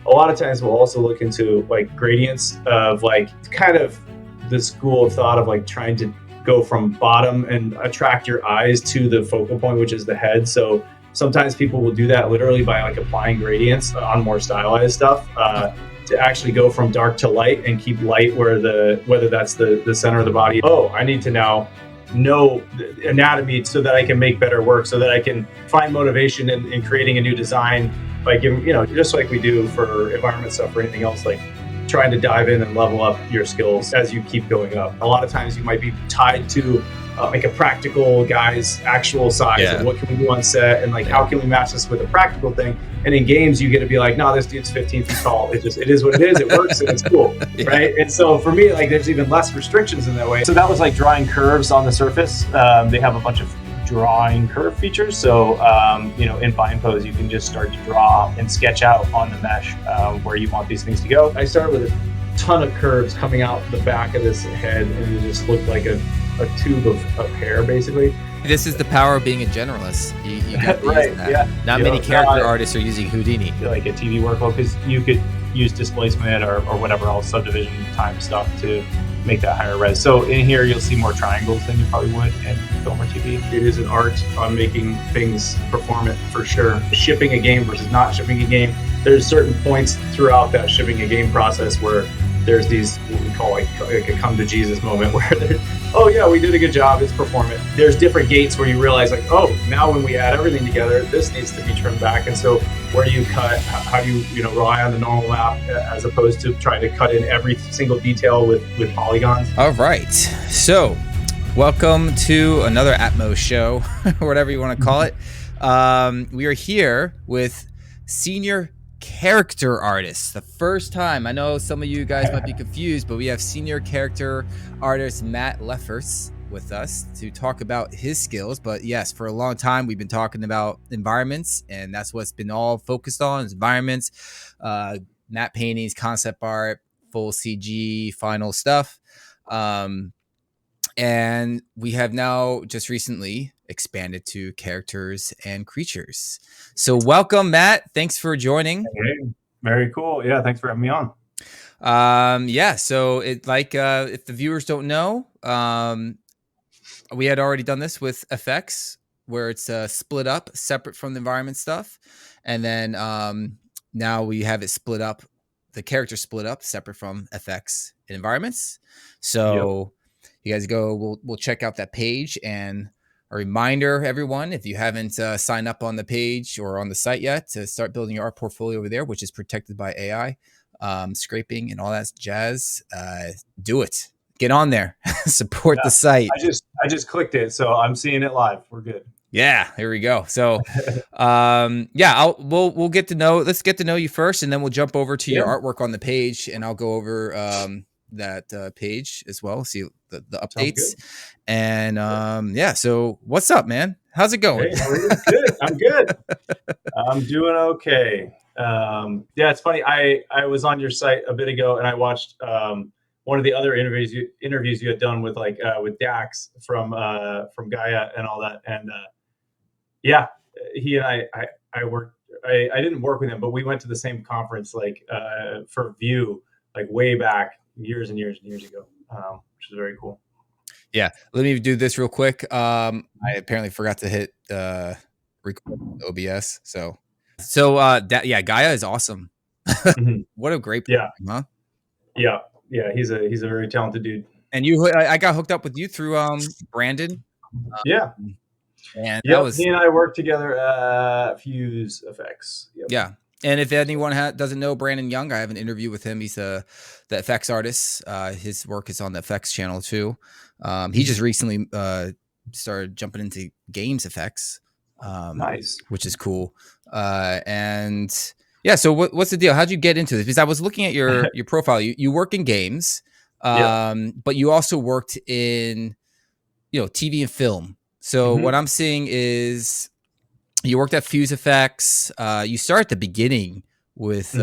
a lot of times we'll also look into like gradients of like kind of the school of thought of like trying to go from bottom and attract your eyes to the focal point, which is the head. So sometimes people will do that literally by like applying gradients on more stylized stuff to actually go from dark to light and keep light whether that's the center of the body. Oh, I need to now know anatomy so that I can make better work, so that I can find motivation in creating a new design by giving, just like we do for environment stuff or anything else, like trying to dive in and level up your skills as you keep going up. A lot of times you might be tied to like a practical guy's actual size and what can we do on set and like how can we match this with a practical thing. And in games you get to be like, no, this dude's 15 feet tall. It is what it is. It works and it's cool, right? And so for me, like there's even less restrictions in that way. So that was like drawing curves on the surface. They have a bunch of drawing curve features. So, in bind pose, you can just start to draw and sketch out on the mesh where you want these things to go. I started with a ton of curves coming out the back of this head, and it just looked like a tube of hair, basically. This is the power of being a generalist. You got to use that. Yeah. Not many character artists are using Houdini. Like a TV workflow, because you could use displacement or whatever else, subdivision time stuff to make that higher res. So in here, you'll see more triangles than you probably would in film or TV. It is an art on making things performant for sure. Shipping a game versus not shipping a game. There's certain points throughout that shipping a game process where there's these, what we call like a come to Jesus moment where oh yeah, we did a good job, it's performant. There's different gates where you realize like, oh, now when we add everything together, this needs to be trimmed back. And so where do you cut? How do you rely on the normal map as opposed to trying to cut in every single detail with polygons? All right. So welcome to another ATMO show, or whatever you want to call it. We are here with senior character artists. The first time, I know some of you guys might be confused, but we have senior character artist Matt Lefferts with us to talk about his skills. But yes, for a long time we've been talking about environments, and that's what's been all focused on, is environments, matte paintings, concept art, full CG, final stuff. And we have now just recently expanded to characters and creatures. So welcome, Matt. Thanks for joining. Hey, very cool. Yeah, thanks for having me on. So it if the viewers don't know, we had already done this with FX, where it's split up, separate from the environment stuff, and then now we have it split up, the character split up, separate from FX and environments. So you guys we'll check out that page. And a reminder, everyone, if you haven't signed up on the page or on the site yet, to start building your art portfolio over there, which is protected by AI, scraping and all that jazz. Do it. Get on there. Support the site. I just clicked it, so I'm seeing it live. We're good. Yeah, here we go. So, we'll get to know. Let's get to know you first, and then we'll jump over to your artwork on the page, and I'll go over that page as well. See the updates, and So, what's up, man? How's it going? Hey, how are you? Good. I'm good. I'm doing okay. It's funny. I was on your site a bit ago, and I watched one of the other interviews you had done with with Dax from Gaia and all that. And he and I worked. I didn't work with him, but we went to the same conference for View way back years and years and years ago, which is very cool. Yeah, let me do this real quick. I apparently forgot to hit record OBS. So Gaia is awesome. What a great program, huh? Yeah, he's a very talented dude. And I got hooked up with you through Brandon. And he and I worked together at Fuse FX. Yeah. And if anyone doesn't know Brandon Young, I have an interview with him. He's the FX artist. His work is on the FX channel too. He just recently started jumping into games effects. Nice. Which is cool. So what's the deal? How'd you get into this? Because I was looking at your profile. You work in games, but you also worked in TV and film. So what I'm seeing is you worked at Fuse FX. You start at the beginning with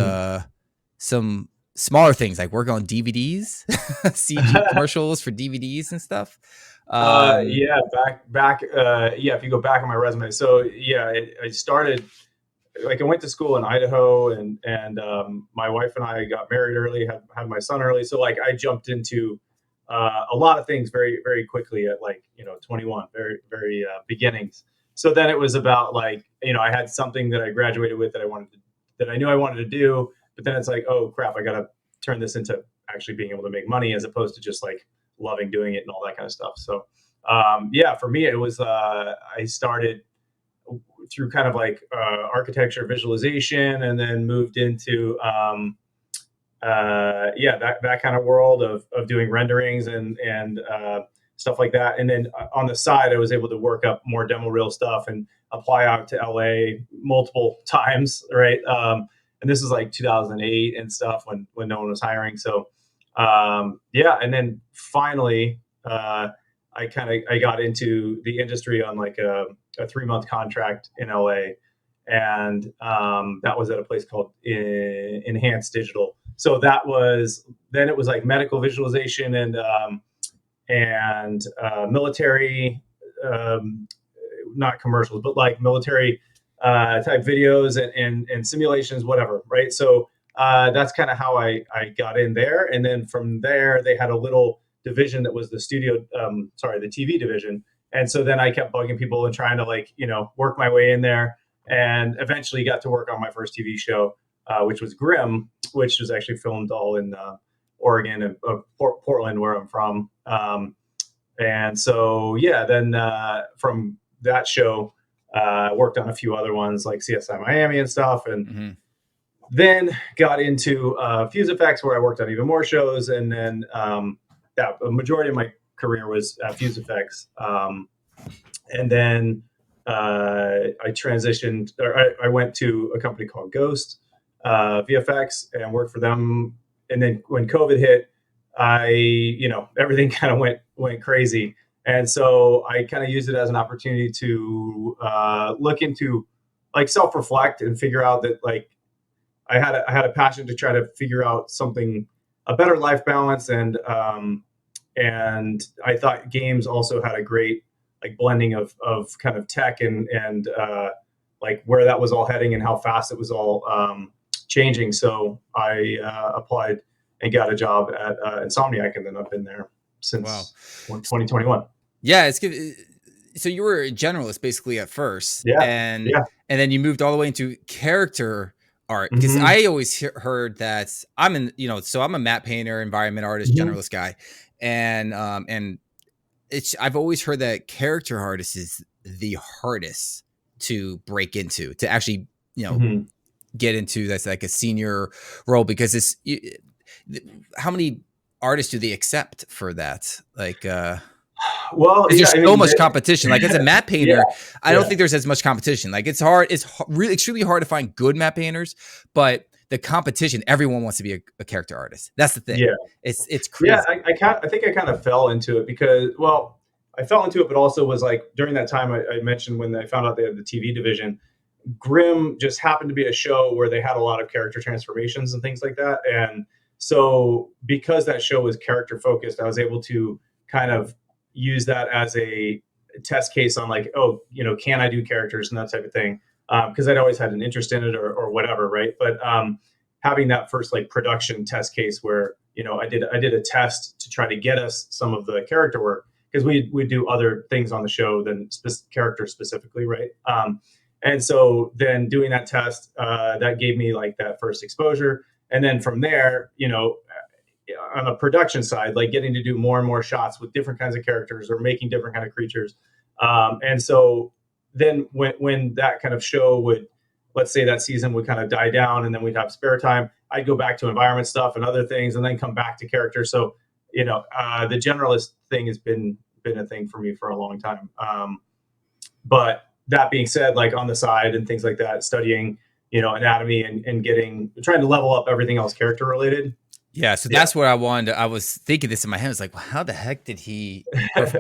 some smaller things, like work on DVDs, CG commercials for DVDs and stuff. Back. If you go back on my resume, so I started like I went to school in Idaho, and my wife and I got married early, had my son early. So like I jumped into a lot of things very very quickly at like 21, very very beginnings. So then it was about like I had something that I graduated with that that I knew I wanted to do, but then it's like, oh crap, I got to turn this into actually being able to make money as opposed to just like loving doing it and all that kind of stuff. So yeah, for me it was I started through kind of like architecture visualization, and then moved into yeah, that kind of world of doing renderings and stuff like that. And then on the side, I was able to work up more demo reel stuff and apply out to LA multiple times, right? And this is like 2008 and stuff when no one was hiring. So yeah, and then finally, I got into the industry on like a 3-month contract in LA, and that was at a place called Enhanced Digital. So that was then it was like medical visualization and military, not commercials, but like military type videos and simulations, whatever, right? So that's kind of how I got in there, and then from there they had a little division that was the the TV division, and so then I kept bugging people and trying to like work my way in there, and eventually got to work on my first TV show, which was Grimm, which was actually filmed all in Oregon and Portland, where I'm from. And so, yeah, then from that show, I worked on a few other ones like CSI Miami and stuff. And then got into Fuse Effects, where I worked on even more shows. And then that a majority of my career was Fuse Effects. And then I transitioned, or I went to a company called Ghost VFX and worked for them. And then when COVID hit, everything kind of went crazy. And so I kind of used it as an opportunity to look into like self-reflect and figure out that like I had a passion to try to figure out a better life balance. And I thought games also had a great like blending of kind of tech and like where that was all heading and how fast it was all changing. So I applied and got a job at Insomniac, and then I've been there since 2021. Yeah, it's good. So you were a generalist basically at first, Yeah, and yeah. then you moved all the way into character art, because I always heard that I'm a matte painter, environment artist, generalist guy, and I've always heard that character artist is the hardest to break into, to actually get into. That's like a senior role, because how many artists do they accept for that? Like, well, there's so much competition. Like as a matte painter, I don't think there's as much competition. Like it's hard. It's really extremely hard to find good matte painters, but the competition, everyone wants to be a character artist. That's the thing. Yeah, it's crazy. Yeah, I think I kind of fell into it because, well, I fell into it, but also was like during that time I mentioned when I found out they had the TV division, Grimm just happened to be a show where they had a lot of character transformations and things like that. And so because that show was character focused, I was able to kind of use that as a test case on like, oh, can I do characters and that type of thing? Because I'd always had an interest in it or whatever, right? But having that first like production test case where I did a test to try to get us some of the character work, because we do other things on the show than character specifically, right? And so then doing that test, that gave me like that first exposure, and then from there, on the production side, like getting to do more and more shots with different kinds of characters or making different kind of creatures, and so then when that kind of show would, let's say that season would kind of die down and then we'd have spare time, I'd go back to environment stuff and other things and then come back to characters. So, the generalist thing has been a thing for me for a long time. But that being said, like on the side and things like that, studying, anatomy and trying to level up everything else character related. Yeah, so that's what I wanted. I was thinking this in my head. I was like, well, how the heck did he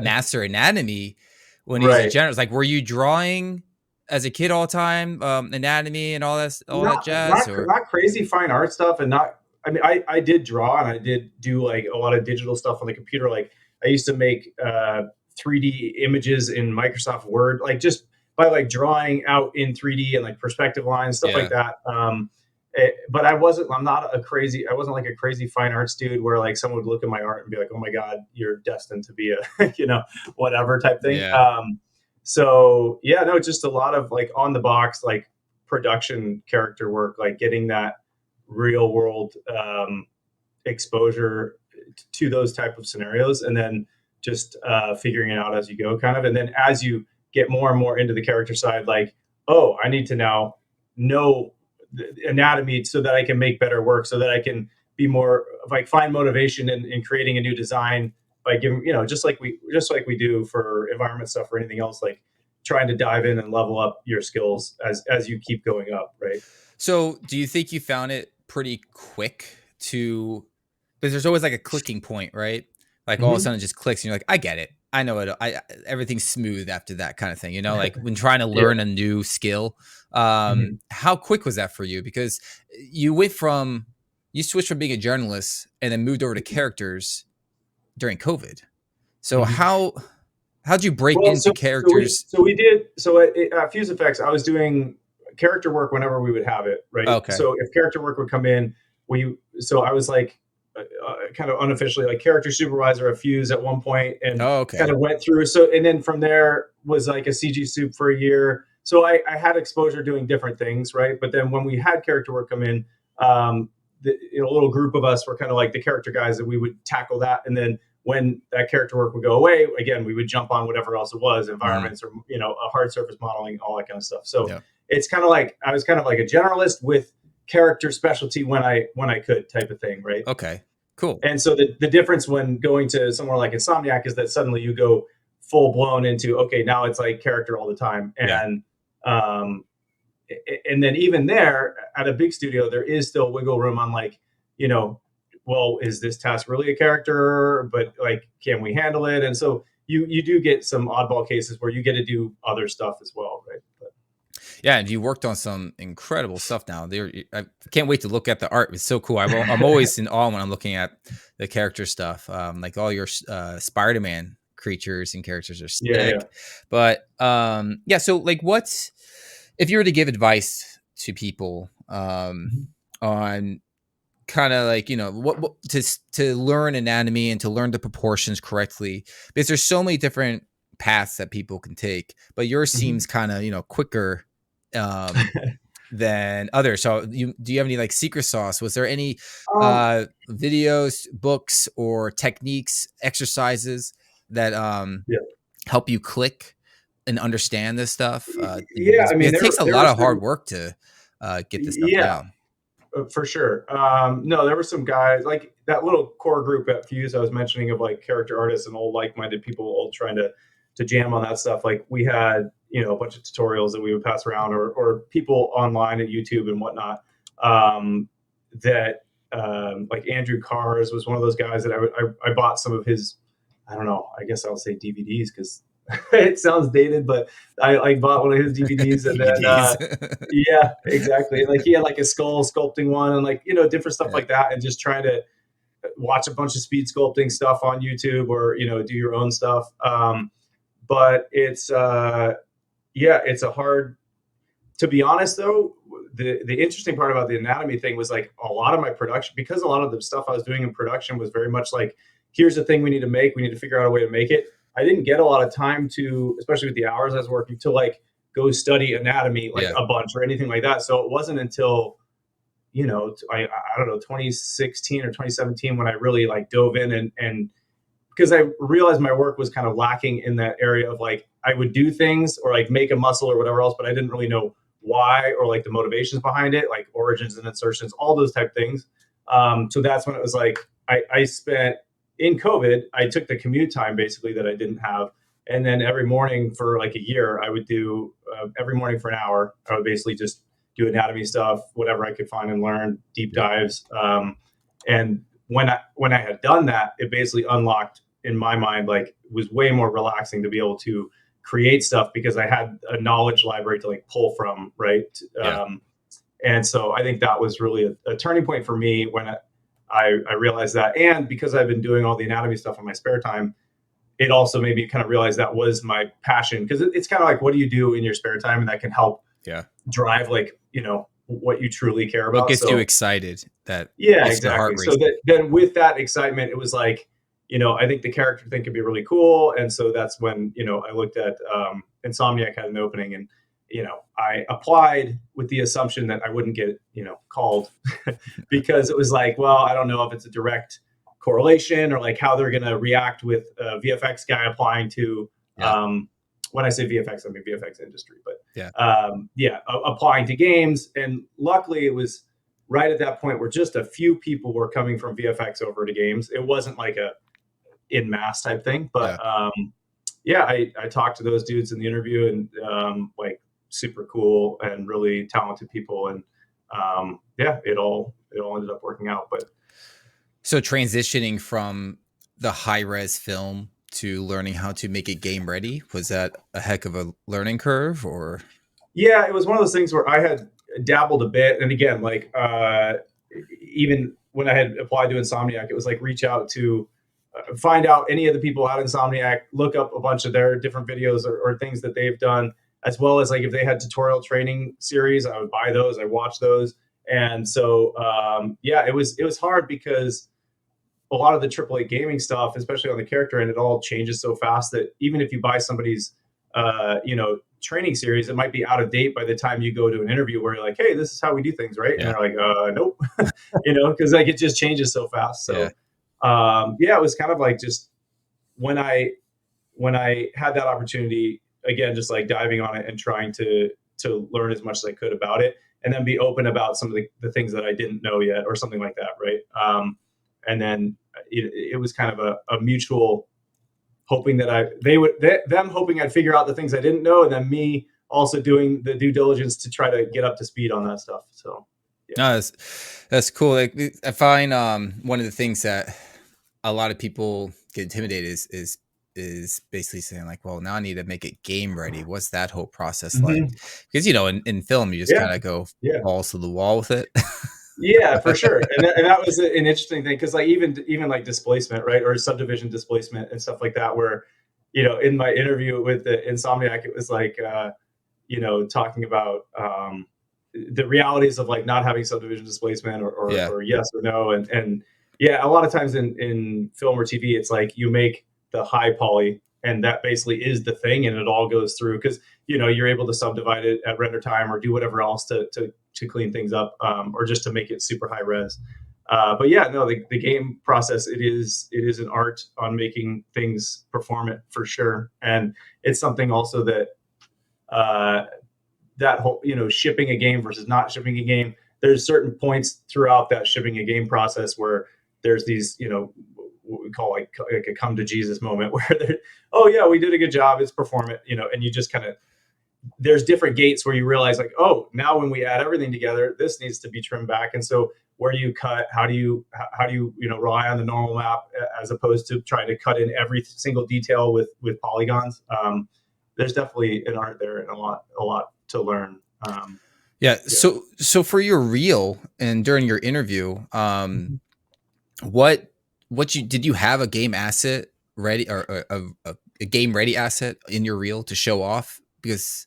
master anatomy when he's a generalist? Like, were you drawing as a kid all the time, anatomy and all that jazz? Not crazy fine art stuff, and not. I mean, I did draw and I did do like a lot of digital stuff on the computer. Like I used to make 3D images in Microsoft Word, like just by like drawing out in 3D and like perspective lines, stuff like Yeah. that. But I wasn't like a crazy fine arts dude where like someone would look at my art and be like, oh my God, you're destined to be a, whatever type thing. Yeah. So yeah, no, just a lot of like on the box, like production character work, like getting that real world exposure to those type of scenarios, and then just figuring it out as you go, kind of. And then as you get more and more into the character side, like, oh, I need to now know the anatomy so that I can make better work, so that I can be more like find motivation in creating a new design by giving, just like we do for environment stuff or anything else, like trying to dive in and level up your skills as you keep going up, right? So do you think you found it pretty quick to, because there's always like a clicking point, right? Like all of a Mm-hmm. sudden it just clicks and you're like, I get it. I know it. Everything's smooth after that kind of thing, like when trying to Yeah. learn a new skill. Mm-hmm. How quick was that for you? Because you switched from being a journalist and then moved over to characters during COVID. So Mm-hmm. how'd you break Well, into characters? at Fuse Effects, I was doing character work whenever we would have it, right? Okay. So if character work would come in, I was like kind of unofficially like character supervisor of Fuse at one point, and Oh, kind okay. of went through. So and then from there was like a CG soup for a year. So I had exposure doing different things, right? But then when we had character work come in, a little group of us were kind of like the character guys that we would tackle that, and then when that character work would go away, again, we would jump on whatever else it was, environments or, a hard surface modeling, all that kind of stuff. So Yeah. it's kind of like, I was kind of like a generalist with character specialty when I could, type of thing. Right. Okay. Cool. And so the difference when going to somewhere like Insomniac is that suddenly you go full blown into, okay, now it's like character all the time. And, and then even there at a big studio, there is still wiggle room on like, well, is this task really a character? But like, can we handle it? And so you do get some oddball cases where you get to do other stuff as well, right? But, Yeah, and you worked on some incredible stuff now. I can't wait to look at the art. It's so cool. I'm always in awe when I'm looking at the character stuff. Like all your Spider-Man creatures and characters are yeah. sick. But yeah, so like if you were to give advice to people on kind of like what to learn anatomy and to learn the proportions correctly, because there's so many different paths that people can take, but yours seems kind of quicker than others. So do you have any like secret sauce? Was there any videos, books, or techniques, exercises that Yeah. help you click and understand this stuff? Yeah. I mean, It takes a there lot were of hard certain, work to get this stuff yeah, down. for sure. No, there were some guys like that little core group at Fuse I was mentioning of like character artists and old like-minded people all trying to jam on that stuff. Like we had, a bunch of tutorials that we would pass around, or people online at YouTube and whatnot. That like Andrew Cars was one of those guys that I bought some of his, I don't know, I guess I'll say DVDs because it sounds dated, but I bought one of his DVDs, and then DVDs. yeah, exactly. Like he had like a skull sculpting one, and like different stuff Yeah. like that, and just trying to watch a bunch of speed sculpting stuff on YouTube, or do your own stuff. But it's it's a hard. To be honest, though, the interesting part about the anatomy thing was like a lot of my production, because a lot of the stuff I was doing in production was very much like, here's the thing we need to make. We need to figure out a way to make it. I didn't get a lot of time to, especially with the hours I was working, to like go study anatomy like a bunch or anything like that. So it wasn't until, I don't know, 2016 or 2017 when I really like dove in, and because I realized my work was kind of lacking in that area of like, I would do things or like make a muscle or whatever else, but I didn't really know why or like the motivations behind it, like origins and insertions, all those type things. So that's when it was like, I spent in COVID, I took the commute time basically that I didn't have. And then every morning for like a year, I would do every morning for an hour. I would basically just do anatomy stuff, whatever I could find and learn, deep dives. And when I had done that, it basically unlocked in my mind, like it was way more relaxing to be able to create stuff because I had a knowledge library to like pull from, right? Yeah. And so I think that was really a turning point for me when I realized that. And because I've been doing all the anatomy stuff in my spare time, it also made me kind of realize that was my passion, because it's kind of like, what do you do in your spare time, and that can help drive, like, what you truly care about. What gets So you excited? That yeah, gets the heart exactly. So racing. then with that excitement, it was like, I think the character thing could be really cool. And so that's when, I looked at Insomniac had an opening, and, I applied with the assumption that I wouldn't get, called because it was like, well, I don't know if it's a direct correlation, or like how they're going to react with a VFX guy applying to, when I say VFX, I mean VFX industry, but applying to games. And luckily it was right at that point where just a few people were coming from VFX over to games. It wasn't like a in mass type thing, but I talked to those dudes in the interview, and like super cool and really talented people, and it all ended up working out. But so transitioning from the high res film to learning how to make it game ready, was that a heck of a learning curve? Or yeah, it was one of those things where I had dabbled a bit, and again, like even when I had applied to Insomniac, it was like reach out to find out any of the people at Insomniac, look up a bunch of their different videos or things that they've done, as well as like if they had tutorial training series, I would buy those, I watch those. And so it was hard, because a lot of the AAA gaming stuff, especially on the character end, it all changes so fast that even if you buy somebody's training series, it might be out of date by the time you go to an interview where you're like, hey, this is how we do things, right? And they're like, nope. Because like it just changes so fast. So it was kind of like, just when I had that opportunity, again, just like diving on it and trying to learn as much as I could about it, and then be open about some of the things that I didn't know yet, or something like that, right? And then it was kind of a mutual hoping that them hoping I'd figure out the things I didn't know, and then me also doing the due diligence to try to get up to speed on that stuff. So no, that's cool. Like, I find one of the things that a lot of people get intimidated is basically saying like, well, now I need to make it game ready. What's that whole process like? Because in film you just kind of go balls to the wall with it. Yeah, for sure. And that was an interesting thing, because like even like displacement, right, or subdivision displacement and stuff like that, where in my interview with the Insomniac, it was like talking about the realities of like not having subdivision displacement, or yes or no, and a lot of times in film or TV, it's like you make the high poly, and that basically is the thing, and it all goes through, because you're able to subdivide it at render time, or do whatever else to clean things up, or just to make it super high res. But the game process, it is an art on making things performant, for sure. And it's something also that that whole, shipping a game versus not shipping a game, there's certain points throughout that shipping a game process where there's these, what we call like a come to Jesus moment, where oh yeah, we did a good job, it's performant, and you just kind of, there's different gates where you realize like, oh, now when we add everything together, this needs to be trimmed back. And so where do you cut? How do you rely on the normal map, as opposed to trying to cut in every single detail with polygons? There's definitely an art there, and a lot to learn. So for your reel and during your interview, what did you have a game asset ready, or a game ready asset in your reel to show off? Because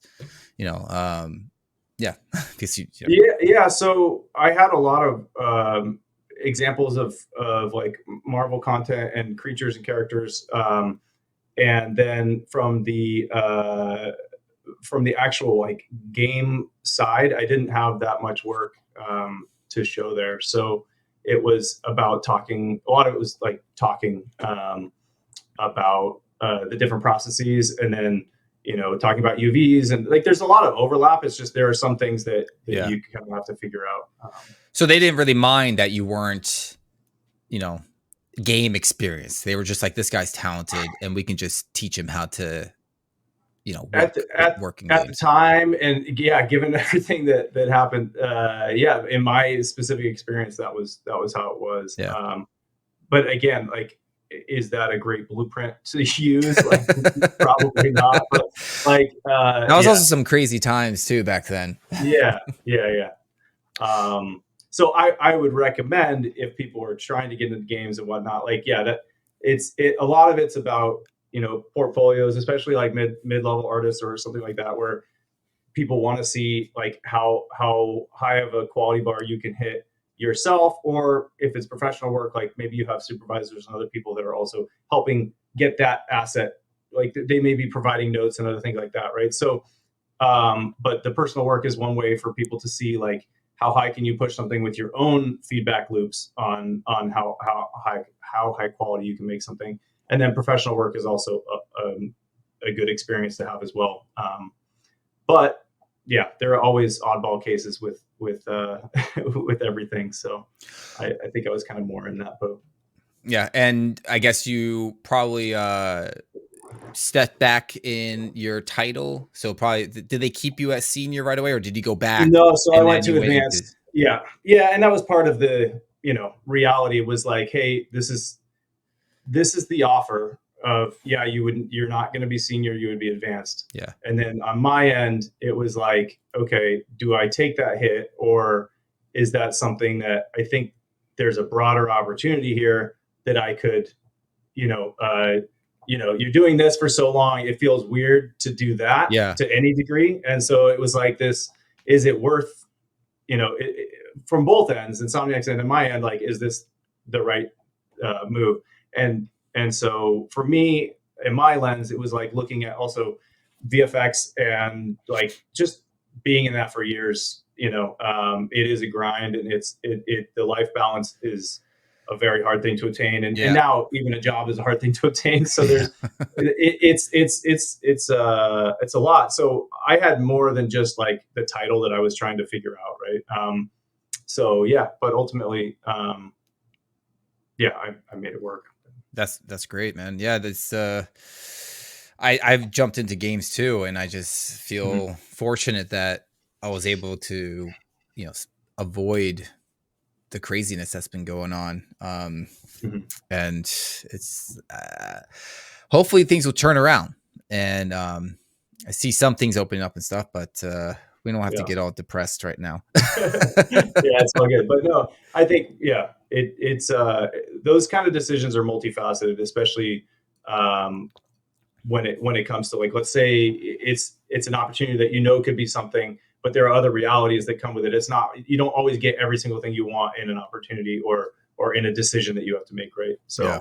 so I had a lot of examples of like Marvel content and creatures and characters, and then from the actual like game side, I didn't have that much work to show there. So it was about talking. A lot of it was like talking about the different processes, and then talking about UVs, and like there's a lot of overlap. It's just there are some things that you kind of have to figure out. So they didn't really mind that you weren't, game experience. They were just like, this guy's talented, and we can just teach him how to, work at the time, and given everything that happened, in my specific experience, that was how it was. But again, like, is that a great blueprint to use? Like, probably not. But like, that was also some crazy times too back then. Yeah. So I would recommend, if people are trying to get into games and whatnot, like, a lot of it's about portfolios, especially like mid-level artists or something like that, where people want to see like how high of a quality bar you can hit yourself, or if it's professional work, like maybe you have supervisors and other people that are also helping get that asset, like they may be providing notes and other things like that, right? So but the personal work is one way for people to see like how high can you push something with your own feedback loops on how high quality you can make something. And then professional work is also a good experience to have as well. But yeah, there are always oddball cases with with everything. So I think I was kind of more in that boat. Yeah, and I guess you probably stepped back in your title. So probably did they keep you at senior right away, or did you go back No, so I and went then you to went into? advanced. Yeah, yeah, and that was part of the reality was like, hey, this is the offer of, yeah, you're not going to be senior, you would be advanced. Yeah. And then on my end it was like, okay, do I take that hit, or is that something that I think there's a broader opportunity here that I could, you're doing this for so long, it feels weird to do that Yeah. to any degree. And so it was like this, is it worth, from both ends, Insomniac's end and my end, like, is this the right move? And so for me, in my lens, it was like looking at also VFX and like just being in that for years. It is a grind, and the life balance is a very hard thing to attain, and Yeah. now even a job is a hard thing to obtain. So there's it's a lot. So I had more than just like the title that I was trying to figure out, right? So yeah, but ultimately, yeah, I made it work. That's great, man. Yeah, that's I've jumped into games too, and I just Mhm. feel fortunate that I was able to, avoid the craziness that's been going on. Mhm. And it's hopefully things will turn around, and I see some things opening up and stuff, but we don't have to Yeah. get all depressed right now. Yeah, it's all good. But no, I think, yeah, it's those kind of decisions are multifaceted, especially um, when it comes to, like, let's say it's an opportunity that could be something, but there are other realities that come with it. It's not, you don't always get every single thing you want in an opportunity or in a decision that you have to make, right? Yeah.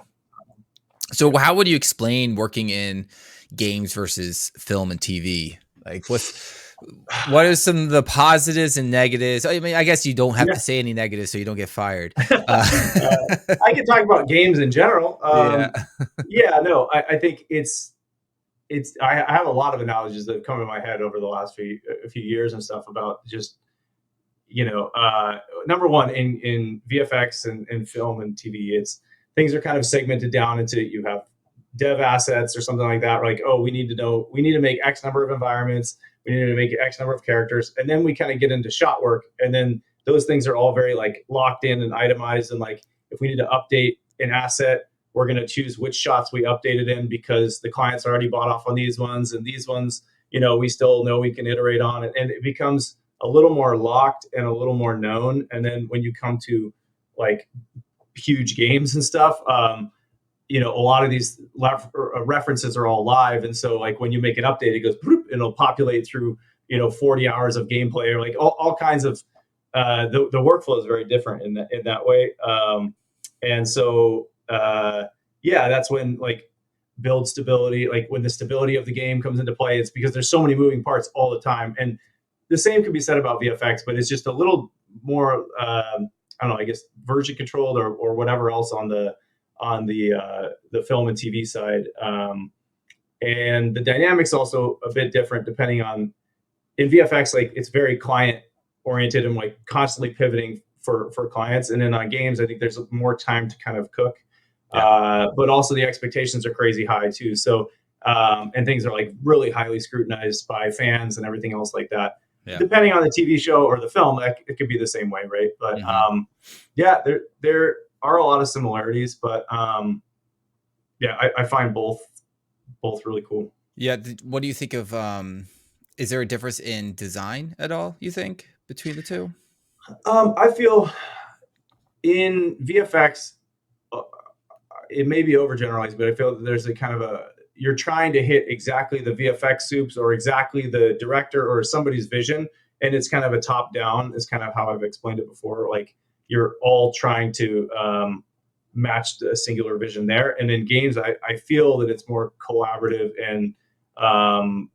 So So how would you explain working in games versus film and TV? Like what are some of the positives and negatives? I mean, I guess you don't have yeah. to say any negatives so you don't get fired. I can talk about games in general. Yeah. Yeah, no, I think I have a lot of analogies that have come in my head over the last a few years and stuff about just, number one, in VFX and film and TV, it's things are kind of segmented down into, you have dev assets or something like that. Like, oh, we need to make X number of environments, we need to make X number of characters, and then we kind of get into shot work, and then those things are all very like locked in and itemized, and like if we need to update an asset, we're going to choose which shots we update it in because the client's already bought off on these ones, and these ones, we still know we can iterate on it, and it becomes a little more locked and a little more known. And then when you come to like huge games and stuff, a lot of these references are all live, and so like when you make an update, it goes and it'll populate through 40 hours of gameplay, or like all kinds of the workflow is very different in that way. And so yeah, that's when like build stability, like when the stability of the game comes into play, it's because there's so many moving parts all the time. And the same could be said about VFX, but it's just a little more I don't know, I guess version controlled, or whatever else on the film and TV side. And the dynamics also a bit different depending on, in VFX, like it's very client oriented and like constantly pivoting for clients. And then on games, I think there's more time to kind of cook. Yeah. But also the expectations are crazy high too. So and things are like really highly scrutinized by fans and everything else like that. Yeah. Depending on the TV show or the film, it could be the same way, right? But yeah, there are a lot of similarities, but yeah, I find both really cool. Yeah. What do you think of is there a difference in design at all, you think, between the two? I feel in VFX, uh, it may be overgeneralized, but I feel that there's a kind of a, you're trying to hit exactly the VFX soups or exactly the director or somebody's vision, and it's kind of a top down. Is kind of how I've explained it before. Like you're all trying to match a singular vision there. And in games, I feel that it's more collaborative um,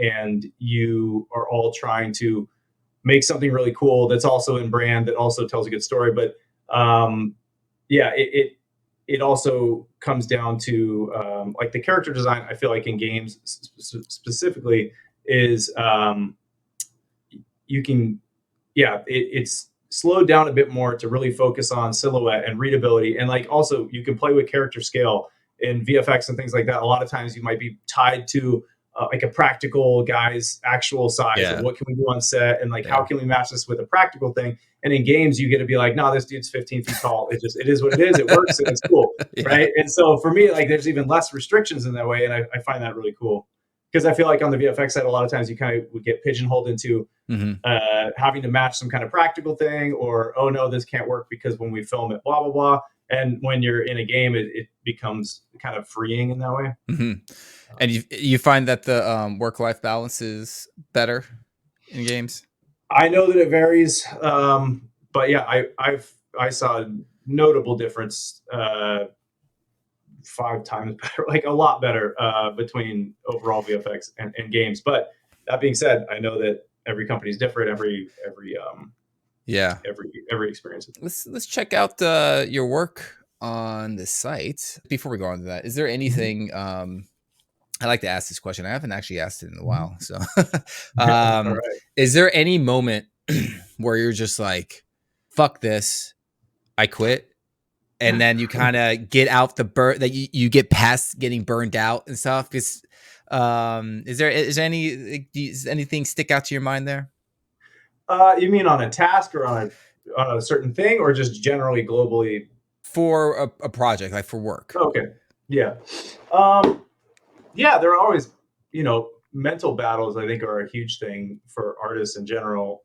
and you are all trying to make something really cool that's also in brand that also tells a good story. But yeah, it also comes down to like the character design. I feel like in games specifically is you can it's slowed down a bit more to really focus on silhouette and readability, and like also you can play with character scale in VFX and things like that. A lot of times you might be tied to like a practical guy's actual size of what can we do on set, and like how can we match this with a practical thing. And in games you get to be like, no, this dude's 15 feet tall. It is what it is. It works and it's cool. Right. And so for me, like there's even less restrictions in that way, and I find that really cool, because I feel like on the VFX side a lot of times you kind of would get pigeonholed into having to match some kind of practical thing, or oh no, this can't work because when we film it, blah blah blah. And when you're in a game, it becomes kind of freeing in that way. And you find that the work-life balance is better in games? I know that it varies, but yeah, I saw a notable difference, 5 times better, like a lot better, between overall VFX and games. But that being said, I know that every company is different. Every experience. Let's check out your work on the site. Before we go on to that, is there anything I like to ask this question. I haven't actually asked it in a while. So Right. Is there any moment where you're just like, fuck this, I quit? And then you kind of get out the that you get past getting burned out and stuff? Because is there anything stick out to your mind there? You mean on a task or on a certain thing, or just generally globally? For a project, like for work. Okay. Yeah. Yeah, there are always, mental battles, I think, are a huge thing for artists in general.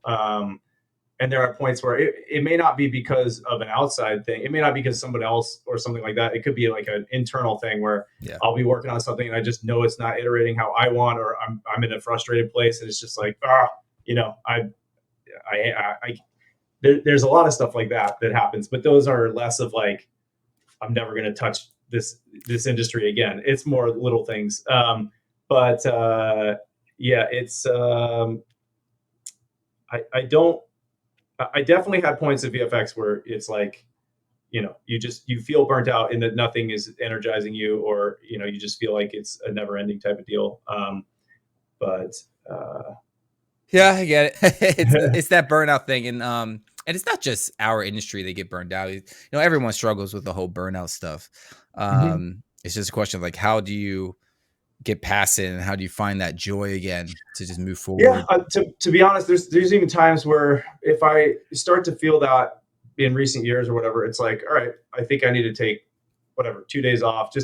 And there are points where it may not be because of an outside thing. It may not be because someone else or something like that. It could be like an internal thing where I'll be working on something and I just know it's not iterating how I want, or I'm in a frustrated place and it's just like, there's a lot of stuff like that happens, but those are less of like, I'm never going to touch this industry again. It's more little things. But it's I definitely had points of VFX where it's like, you feel burnt out and that nothing is energizing you, or, you just feel like it's a never ending type of deal. Yeah, I get it. It's that burnout thing. And it's not just our industry that get burned out. Everyone struggles with the whole burnout stuff. It's just a question of like, how do you get past it, and how do you find that joy again to just move forward? Yeah, to be honest, there's even times where if I start to feel that in recent years or whatever, it's like, all right, I think I need to take 2 days off,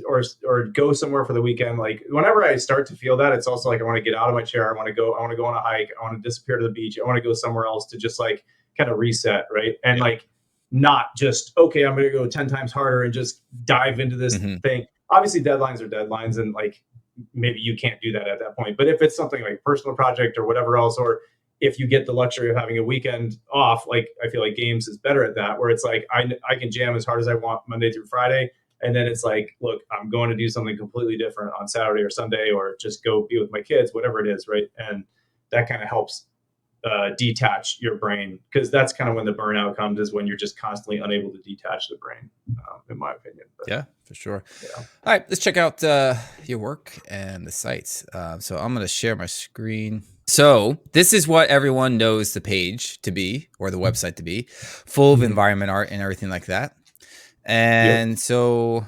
or go somewhere for the weekend. Like whenever I start to feel that, it's also like I want to get out of my chair. I want to go on a hike. I want to disappear to the beach. I want to go somewhere else to just like kind of reset, right? And like not just, okay, I'm going to go 10 times harder and just dive into this thing. Obviously deadlines are deadlines, and like maybe you can't do that at that point. But if it's something like a personal project or whatever else, or if you get the luxury of having a weekend off, like I feel like games is better at that, where it's like I can jam as hard as I want Monday through Friday, and then it's like, look, I'm going to do something completely different on Saturday or Sunday, or just go be with my kids, whatever it is, right? And that kind of helps detach your brain, because that's kind of when the burnout comes, is when you're just constantly unable to detach the brain, in my opinion. But, yeah, for sure. All right, let's check out your work and the sites. So I'm going to share my screen. So this is what everyone knows the page to be, or the website to be, full of environment art and everything like that. And so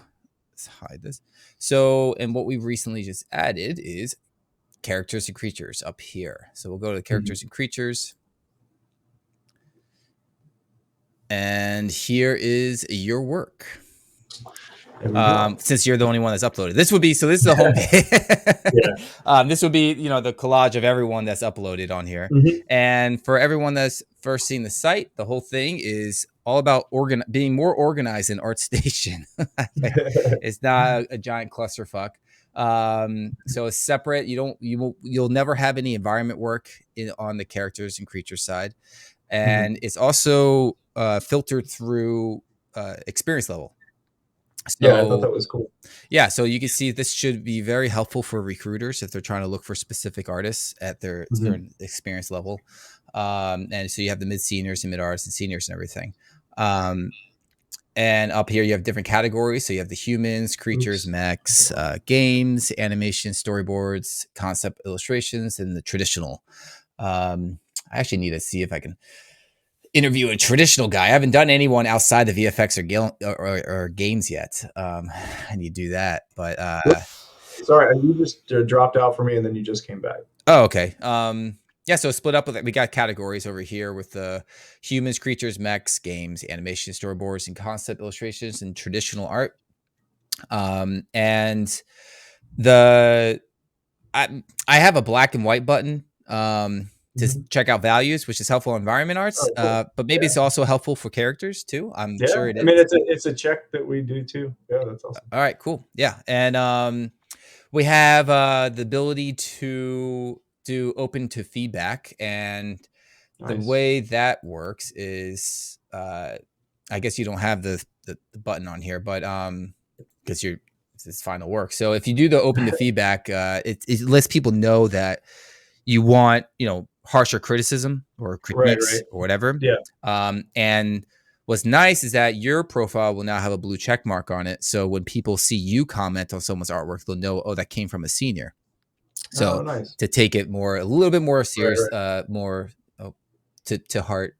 let's hide this. So, and what we've recently just added is characters and creatures up here. So we'll go to characters and creatures. And here is your work. Since you're the only one that's uploaded, this is the homepage. This would be, the collage of everyone that's uploaded on here. And for everyone that's first seen the site, the whole thing is all about being more organized in ArtStation. It's not a giant clusterfuck. So it's separate. You'll never have any environment work on the characters and creatures side, and it's also filtered through experience level. Yeah, I thought So that was cool. yeah, so you can see this should be very helpful for recruiters if they're trying to look for specific artists at their certain experience level. And so you have the mid seniors and mid artists and seniors and everything. And up here you have different categories. So you have the humans, creatures, mechs, games, animation, storyboards, concept illustrations, and the traditional. I actually need to see if I can interview a traditional guy. I haven't done anyone outside the VFX or games yet. I need to do that, but sorry, you just dropped out for me, and then you just came back. oh, okay. Yeah, so split up with it. We got categories over here with the humans, creatures, mechs, games, animation, storyboards, and concept illustrations, and traditional art. And the I have a black and white button to check out values, which is helpful in environment arts. Oh, cool. But maybe it's also helpful for characters too. I'm sure it is. I mean, it's a check that we do too. Yeah, that's awesome. All right, cool. Yeah, and we have the ability to do open to feedback, and the way that works is I guess you don't have the button on here, but because it's final work. So if you do the open to feedback, it lets people know that you want, harsher criticism or critiques or whatever. Yeah. And what's nice is that your profile will now have a blue check mark on it. So when people see you comment on someone's artwork, they'll know, oh, that came from a senior. So nice. to take it a little bit more serious, more to heart.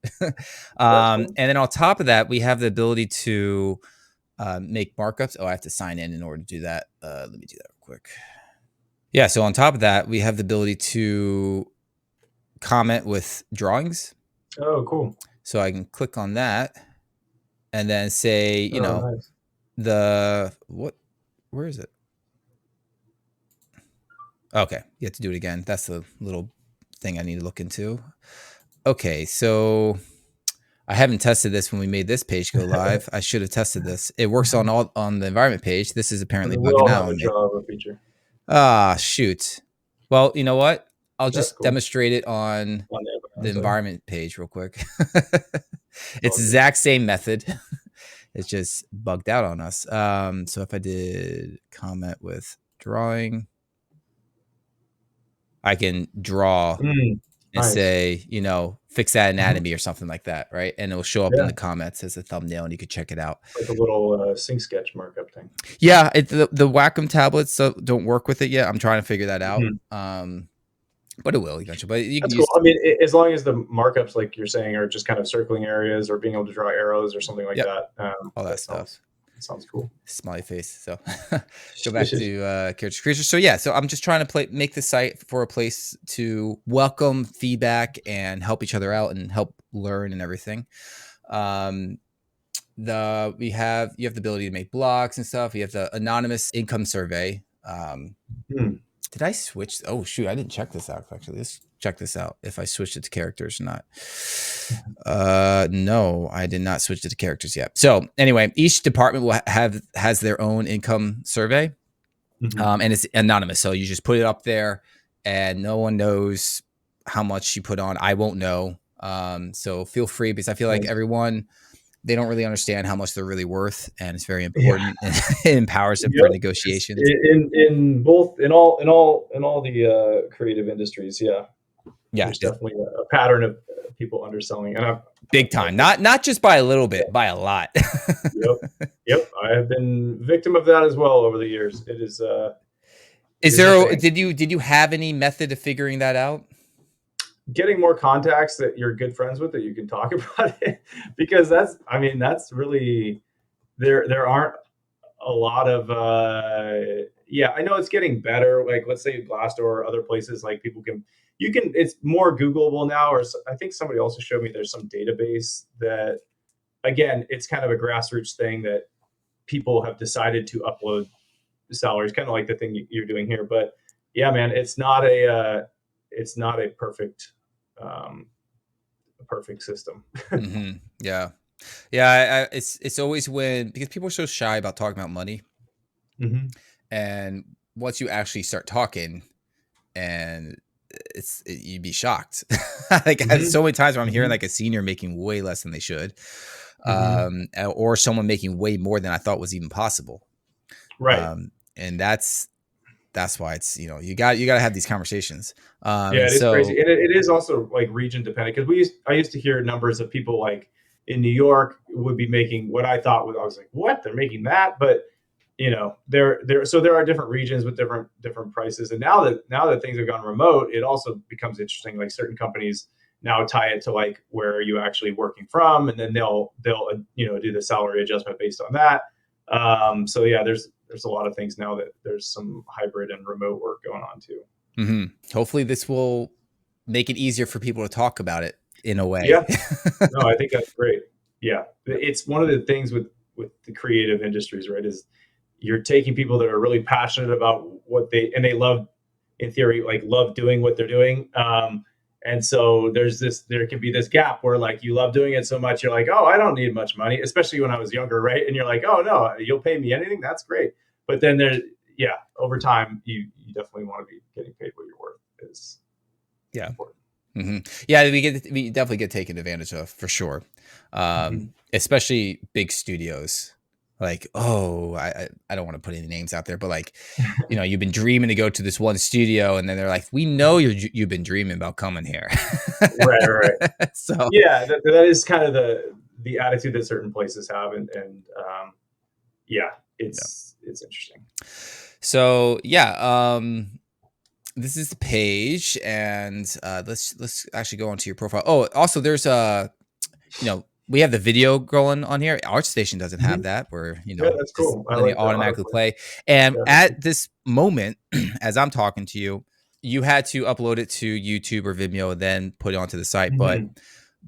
And then on top of that, we have the ability to make markups. Oh, I have to sign in order to do that. Let me do that real quick. Yeah. So on top of that, we have the ability to comment with drawings. Oh, cool. So I can click on that and then say, nice. Where is it? Okay. You have to do it again. That's the little thing I need to look into. Okay. So I haven't tested this when we made this page go live. I should have tested this. It works on the environment page. This is apparently bugging out on me. Feature. Ah, shoot. Well, you know what? I'll just demonstrate it on the environment page real quick. It's the exact same method. It's just bugged out on us. So if I did comment with drawing, I can draw and say, fix that anatomy or something like that, right? And it will show up in the comments as a thumbnail, and you could check it out. Like a little sync sketch markup thing. Yeah, the Wacom tablets don't work with it yet. I'm trying to figure that out. But it will eventually. But you can use. Cool. I mean, as long as the markups, like you're saying, are just kind of circling areas or being able to draw arrows or something like that. All that stuff. Sounds cool. Smiley face. So go back to character creatures. So yeah, so I'm just trying to make the site for a place to welcome feedback and help each other out and help learn and everything. You have the ability to make blogs and stuff. You have the anonymous income survey. Did I switch? Oh shoot, I didn't check this out actually. Let's check this out if I switched it to characters or not. No, I did not switch it to characters yet. So anyway, each department will has their own income survey. And it's anonymous. So you just put it up there and no one knows how much you put on. I won't know. So feel free, because I feel like everyone, they don't really understand how much they're really worth, and it's very important. And it empowers them for negotiations. In all the creative industries, there's definitely a pattern of people underselling, and big time. Not just by a little bit, by a lot. Yep. I have been victim of that as well over the years. It is. Did you have any method of figuring that out? Getting more contacts that you're good friends with that you can talk about it, because that's really, there aren't a lot of I know it's getting better, like let's say Glassdoor or other places, like it's more Googleable now, or I think somebody also showed me there's some database that, again, it's kind of a grassroots thing that people have decided to upload salaries, kind of like the thing you're doing here. But yeah, man, it's not a perfect perfect system. Yeah. Yeah, it's always because people are so shy about talking about money, Hmm. and once you actually start talking, and you'd be shocked. Like Hmm. so many times where I'm hearing Hmm. like a senior making way less than they should, Hmm. or someone making way more than I thought was even possible. Right. And that's why it's you got to have these conversations. Yeah, And it is crazy, so and it is also like region dependent because I used to hear numbers of people like in New York would be making what I thought was I was like, what, they're making that, but there are different regions with different prices, and now that things have gone remote, it also becomes interesting. Like certain companies now tie it to like where are you actually working from, and then they'll do the salary adjustment based on that. So yeah, there's a lot of things now that there's some hybrid and remote work going on too. hopefully this will make it easier for people to talk about it in a way. Yeah, no, I think that's great. Yeah, it's one of the things with the creative industries, right? Is you're taking people that are really passionate about what they love, in theory, like love doing what they're doing. And so there can be this gap where like you love doing it so much, you're like, oh, I don't need much money, especially when I was younger, right? And you're like, oh no, you'll pay me anything, that's great. But then yeah, over time, you definitely want to be getting paid what you're worth is Yeah. important. Yeah, we definitely get taken advantage of for sure. Mhm. Especially big studios. Like, oh, I don't want to put any names out there, but like, you've been dreaming to go to this one studio, and then they're like, we know you've been dreaming about coming here. Right, right. So Yeah, that is kind of the attitude that certain places have, and yeah, yeah. it's interesting. So yeah, this is the page, and let's actually go onto your profile. Oh, also there's we have the video going on here. ArtStation doesn't have Mhm. that, where Yeah, that's just cool. I letting it like the automatically autoplay. play. And Yeah, that's cool. at this moment, as I'm talking to you, you had to upload it to YouTube or Vimeo, then put it onto the site. But Mhm.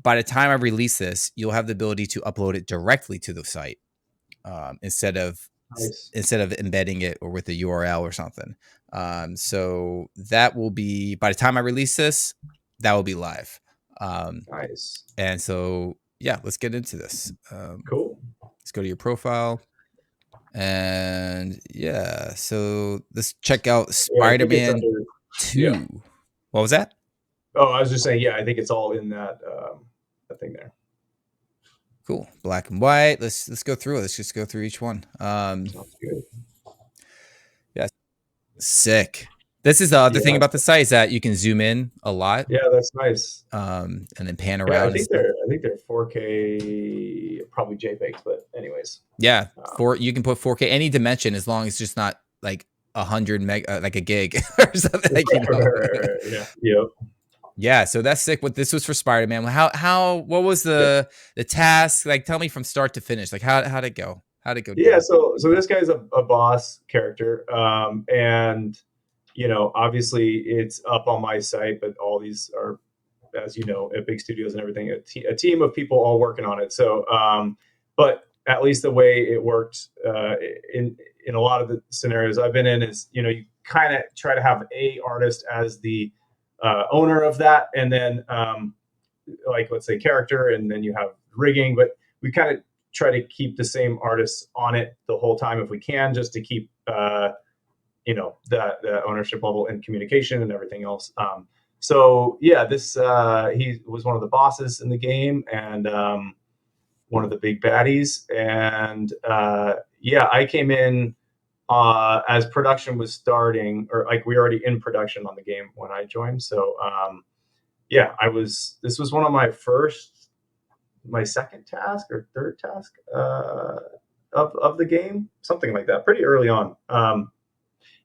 by the time I release this, you'll have the ability to upload it directly to the site, instead of Nice, embedding it or with a URL or something. So that will be, by the time I release this, that will be live. Um, nice, and so yeah, let's get into this. cool. Let's go to your profile. And yeah, so let's check out Yeah, I think it's Spider-Man under. Yeah. 2. What was that? Oh, I was just saying. Yeah, I think it's all in that thing there. Cool. Black and white. Let's go through it. Let's just go through each one. Sounds good. Yeah, sick. This is the other thing Yeah, about the site, is that you can zoom in a lot, yeah, that's nice. and then pan Yeah, around and stuff. I think they're 4K, probably JPEGs, but anyways. Yeah, Um, you can put 4K any dimension, as long as it's just not like 100 meg, like a gig or something, like, right, right, right, right. Yeah, yep, Yeah, so that's sick. What this was for Spider-Man. What was yep. the task? Like, tell me from start to finish. Like, how'd it go? How'd it go Yeah, down? so this guy's a boss character, and obviously it's up on my site, but all these are, as you know, at big studios and everything, a team of people all working on it. So, but at least the way it worked in a lot of the scenarios I've been in is, you kind of try to have a artist as the owner of that, and then like let's say character, and then you have rigging, but we kind of try to keep the same artists on it the whole time if we can, just to keep the ownership level and communication and everything else. So yeah, this he was one of the bosses in the game, and one of the big baddies, and yeah, I came in as production was starting, or like we were already in production on the game when I joined. So yeah, this was one of my second task or third task of the game, something like that, pretty early on.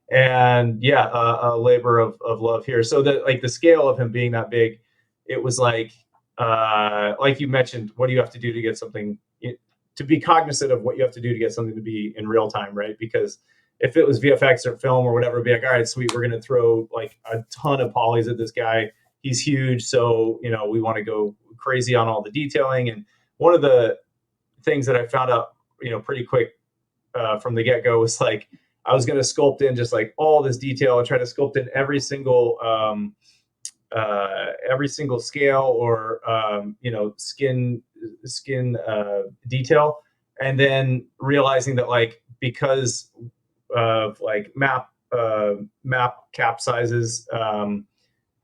And yeah, a labor of love here. So that like the scale of him being that big, it was like you mentioned, what do you have to do to get something, to be cognizant of what you have to do to get something to be in real time, right? Because if it was VFX or film or whatever, it'd be like, all right, sweet, we're gonna throw like a ton of polys at this guy. He's huge, so we want to go crazy on all the detailing. And one of the things that I found out, pretty quick from the get go was like I was going to sculpt in just like all this detail and try to sculpt in every single scale or skin detail, and then realizing that like because of like map cap sizes,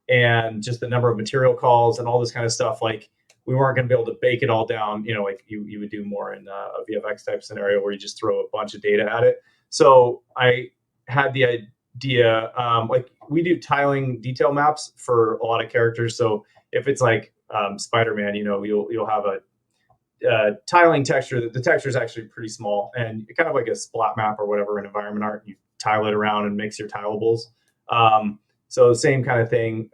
and just the number of material calls and all this kind of stuff, like we weren't going to be able to bake it all down, like you would do more in a VFX type scenario where you just throw a bunch of data at it. So I had the idea, like we do tiling detail maps for a lot of characters. So if it's like Spider-Man, you'll have a tiling texture. The texture is actually pretty small and kind of like a splat map or whatever in environment art. You tile it around and mix your tilables. So same kind of thing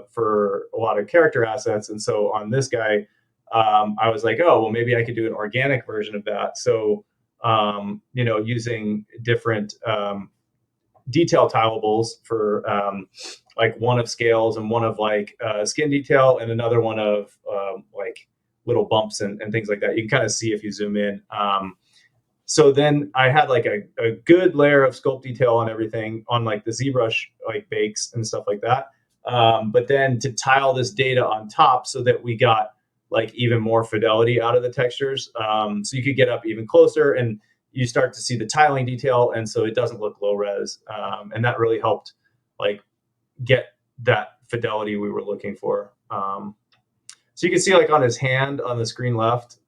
for a lot of character assets. And so on this guy, I was like, oh, well, maybe I could do an organic version of that. So, using different detail tilables for like one of scales and one of like skin detail and another one of like little bumps and things like that. You can kind of see if you zoom in. So then I had like a good layer of sculpt detail on everything on like the ZBrush like bakes and stuff like that. But then to tile this data on top so that we got like even more fidelity out of the textures. So you could get up even closer and you start to see the tiling detail. And so it doesn't look low res. And that really helped like get that fidelity we were looking for. So you can see like on his hand on the screen left,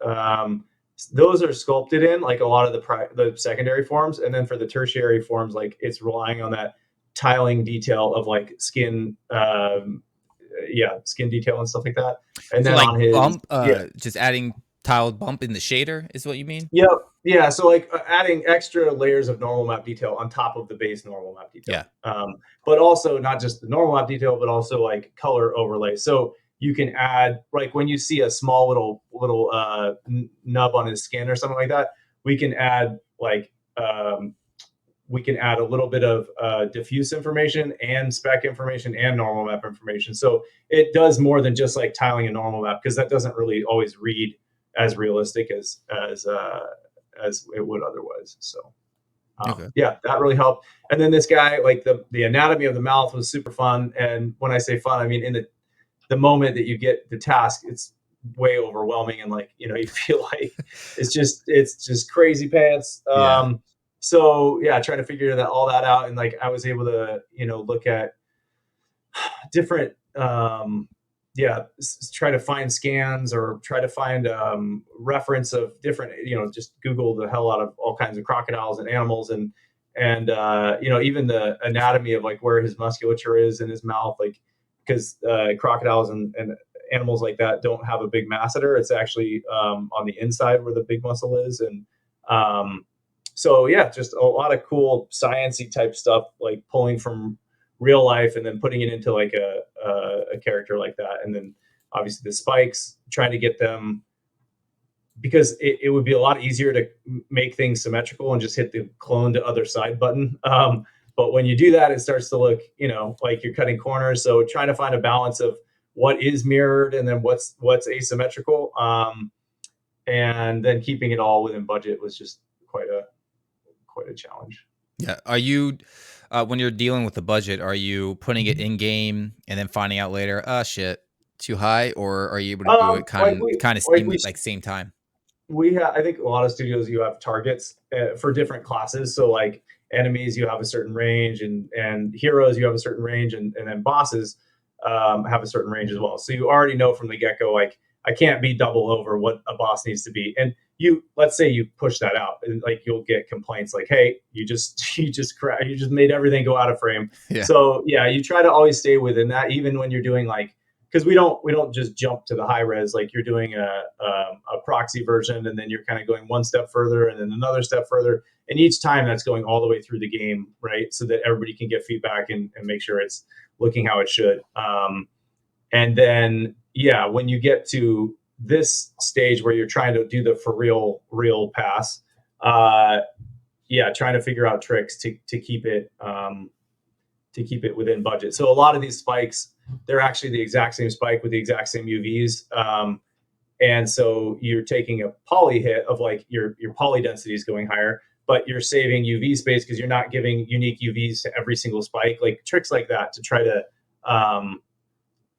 those are sculpted in like a lot of the secondary forms. And then for the tertiary forms, like it's relying on that tiling detail of like skin, skin detail and stuff like that. And So then like on his bump, just adding tiled bump in the shader is what you mean? Yep. Yeah. So like adding extra layers of normal map detail on top of the base normal map detail. Yeah. But also not just the normal map detail, but also like color overlay. So you can add like when you see a small little nub on his skin or something like that, we can add like we can add a little bit of diffuse information and spec information and normal map information. So it does more than just like tiling a normal map because that doesn't really always read as realistic as it would otherwise. So Okay. yeah, that really helped. And then this guy, like the anatomy of the mouth was super fun. And when I say fun, I mean in the moment that you get the task, it's way overwhelming and like you feel like it's just crazy pants. Yeah. So yeah, trying to figure all that out, and like I was able to look at different try to find scans or try to find reference of different just Google the hell out of all kinds of crocodiles and animals and even the anatomy of like where his musculature is in his mouth, like because crocodiles and animals like that don't have a big masseter. It's actually on the inside where the big muscle is. And so yeah, just a lot of cool sciencey type stuff, like pulling from real life and then putting it into like a character like that. And then obviously the spikes, trying to get them, because it would be a lot easier to make things symmetrical and just hit the clone to other side button. But when you do that, it starts to look, like you're cutting corners. So trying to find a balance of what is mirrored and then what's asymmetrical. And then keeping it all within budget was just quite a challenge. Yeah. Are you, when you're dealing with the budget, are you putting it in game and then finding out later, oh shit, too high, or are you able to do it kind of same time? I think a lot of studios, you have targets for different classes. So like enemies, you have a certain range, and heroes, you have a certain range, and then bosses have a certain range as well. So you already know from the get-go, like I can't be double over what a boss needs to be. And let's say you push that out, and like you'll get complaints like, hey, you just made everything go out of frame. Yeah. So yeah, you try to always stay within that, even when you're doing like, because we don't just jump to the high res. Like you're doing a proxy version, and then you're kind of going one step further and then another step further. And each time that's going all the way through the game, right? So that everybody can get feedback and make sure it's looking how it should. And then, yeah, when you get to this stage where you're trying to do the for real pass, trying to figure out tricks to keep it within budget. So a lot of these spikes, they're actually the exact same spike with the exact same UVs. And so you're taking a poly hit of like your poly density is going higher, but you're saving UV space because you're not giving unique UVs to every single spike, like tricks like that to try to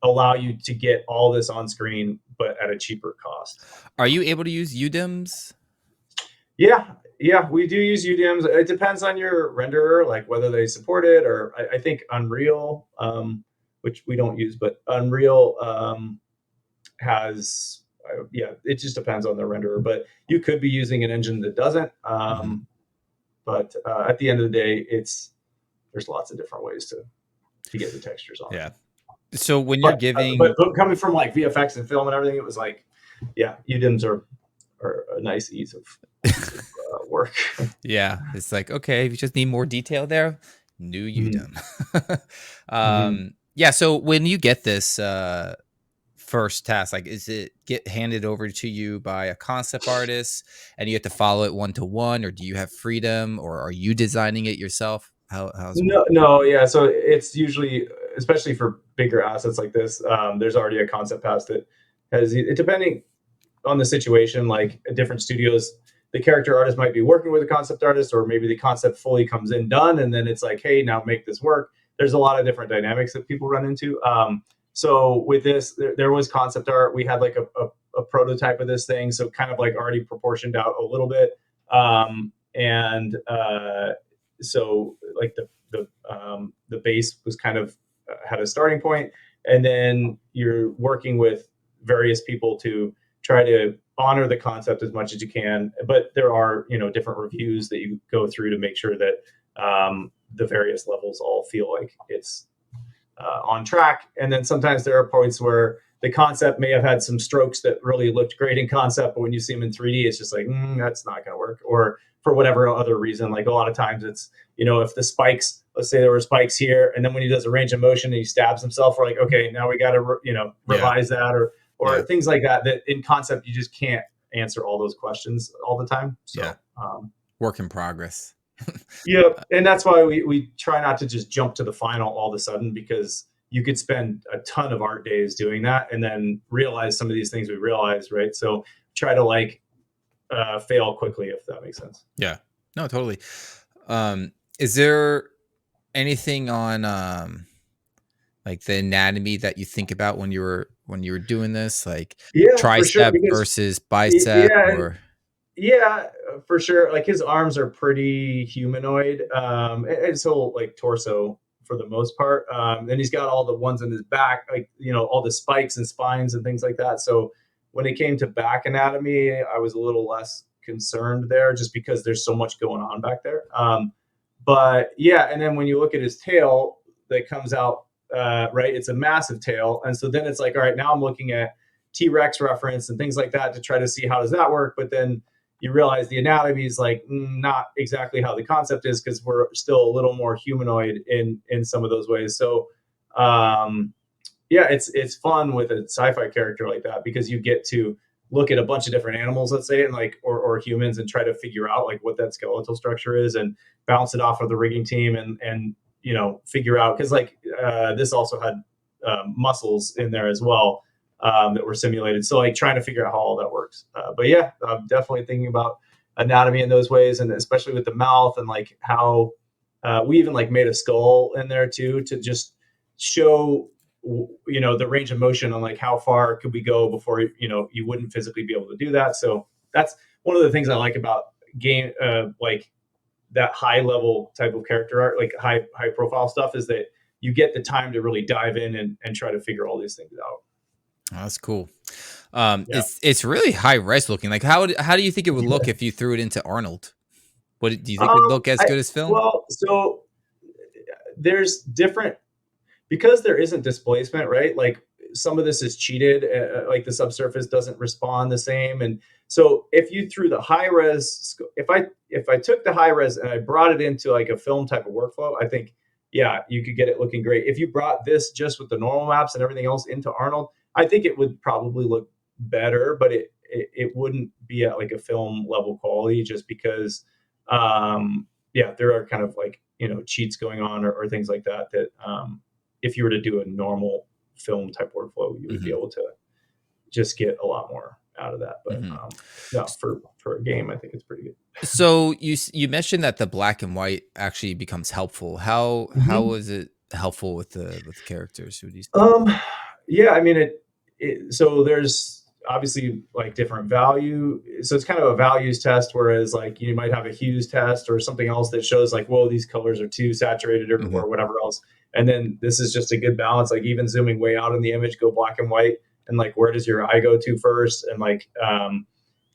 allow you to get all this on screen, but at a cheaper cost. Are you able to use UDIMs? Yeah, we do use UDIMs. It depends on your renderer, like whether they support it, or I think Unreal, which we don't use, but Unreal has, yeah, it just depends on the renderer. But you could be using an engine that doesn't. But at the end of the day, there's lots of different ways to get the textures on. Yeah. So when you're giving, but coming from like VFX and film and everything, it was like, yeah, UDIMs are a nice ease of work. Yeah, it's like, okay, if you just need more detail there, new UDIM. Yeah. So when you get this first task, like, is it get handed over to you by a concept artist and you have to follow it one-to-one, or do you have freedom, or are you designing it yourself? How's it work? No, yeah. So it's usually, especially for bigger assets like this, there's already a concept pass that has it, depending on the situation, like different studios, the character artist might be working with a concept artist, or maybe the concept fully comes in done, and then it's like, hey, now make this work. There's a lot of different dynamics that people run into. So with this, there was concept art. We had like a prototype of this thing, so kind of like already proportioned out a little bit. So like the base was kind of had a starting point, and then you're working with various people to try to honor the concept as much as you can. But there are, different reviews that you go through to make sure that the various levels all feel like it's on track. And then sometimes there are points where the concept may have had some strokes that really looked great in concept, but when you see them in 3D, it's just like, that's not going to work. Or for whatever other reason, like a lot of times it's, if the spikes, let's say there were spikes here, and then when he does a range of motion and he stabs himself, we're like, okay, now we got to, revise that, or things like that in concept, you just can't answer all those questions all the time. So, work in progress. Yeah. And that's why we try not to just jump to the final all of a sudden, because you could spend a ton of art days doing that and then realize some of these things we realized, right? So try to fail quickly, if that makes sense. Yeah, no, totally. Is there anything on like the anatomy that you think about when you were doing this, like tricep versus bicep? Yeah, for sure. Like his arms are pretty humanoid, and so like torso for the most part. And he's got all the ones in his back, like all the spikes and spines and things like that. So when it came to back anatomy, I was a little less concerned there, just because there's so much going on back there. But yeah, and then when you look at his tail that comes out, right, it's a massive tail, and so then it's like, all right, now I'm looking at T-Rex reference and things like that to try to see how does that work, but then you realize the anatomy is like not exactly how the concept is, because we're still a little more humanoid in some of those ways. So it's fun with a sci-fi character like that, because you get to look at a bunch of different animals, let's say, and like or humans, and try to figure out like what that skeletal structure is and bounce it off of the rigging team and figure out, because like this also had muscles in there as well, that were simulated. So like trying to figure out how all that works. But yeah, I'm definitely thinking about anatomy in those ways, and especially with the mouth, and like how we even like made a skull in there too, to just show the range of motion on like how far could we go before you wouldn't physically be able to do that. So that's one of the things I like about game, like that high level type of character art, like high profile stuff, is that you get the time to really dive in and try to figure all these things out. Oh, that's cool. It's really high res looking. Like how do you think it would look if you threw it into Arnold? What do you think would look as good as film? Well, so there's different, because there isn't displacement, right? Like some of this is cheated, like the subsurface doesn't respond the same. And so if you threw the high res, if I took the high res and I brought it into like a film type of workflow, I think, yeah, you could get it looking great. If you brought this just with the normal maps and everything else into Arnold, I think it would probably look better, but it wouldn't be at like a film level quality, just because, there are kind of like, cheats going on or things like that, if you were to do a normal film type workflow, you would be able to just get a lot more out of that. But for a game, I think it's pretty good. So you mentioned that the black and white actually becomes helpful. How was it helpful with the characters? Yeah, I mean so there's obviously like different value. So it's kind of a values test, whereas like you might have a hues test or something else that shows like, whoa, these colors are too saturated or whatever else. And then this is just a good balance, like even zooming way out in the image, go black and white. And like, where does your eye go to first? And like,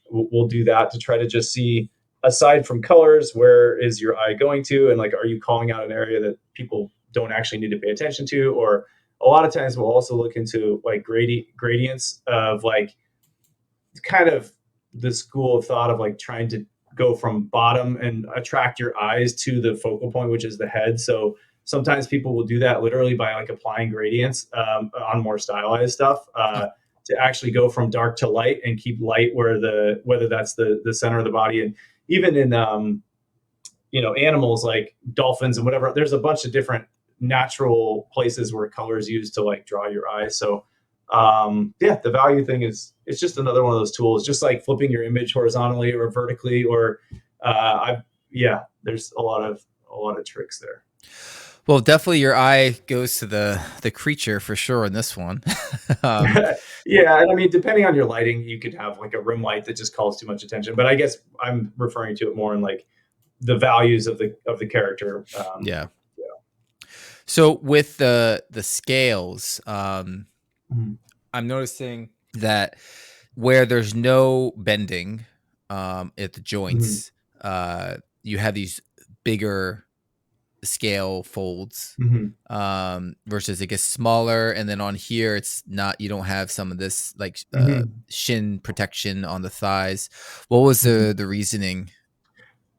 we'll do that to try to just see, aside from colors, where is your eye going to? And like, are you calling out an area that people don't actually need to pay attention to? Or a lot of times we'll also look into like gradients of like kind of the school of thought of like trying to go from bottom and attract your eyes to the focal point, which is the head. So sometimes people will do that literally by like applying gradients on more stylized stuff to actually go from dark to light and keep light whether that's the center of the body. And even in animals like dolphins and whatever, there's a bunch of different natural places where color is used to like draw your eye. So the value thing it's just another one of those tools, just like flipping your image horizontally or vertically, or there's a lot of tricks there. Well, definitely your eye goes to the creature for sure in this one. Yeah, and I mean, depending on your lighting, you could have like a rim light that just calls too much attention. But I guess I'm referring to it more in like the values of the character. Yeah. So with the scales, I'm noticing that where there's no bending at the joints, you have these bigger scale folds versus it gets smaller, and then on here it's not, you don't have some of this like shin protection on the thighs. What was the reasoning?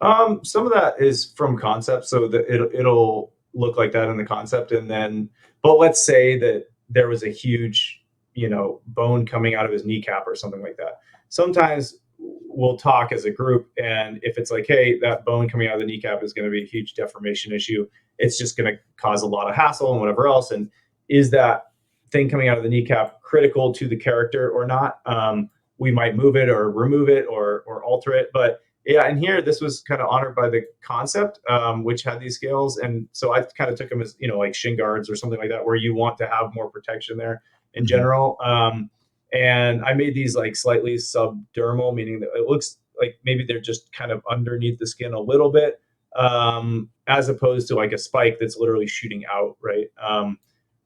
Some of that is from concept, so that it'll look like that in the concept, and then but let's say that there was a huge bone coming out of his kneecap or something like that. Sometimes we'll talk as a group, and if it's like, hey, that bone coming out of the kneecap is going to be a huge deformation issue, it's just going to cause a lot of hassle and whatever else. And is that thing coming out of the kneecap critical to the character or not? We might move it or remove it or alter it. But yeah, and here this was kind of honored by the concept, which had these scales, and so I kind of took them as like shin guards or something like that, where you want to have more protection there in general. And I made these like slightly subdermal, meaning that it looks like maybe they're just kind of underneath the skin a little bit, as opposed to like a spike that's literally shooting out, right?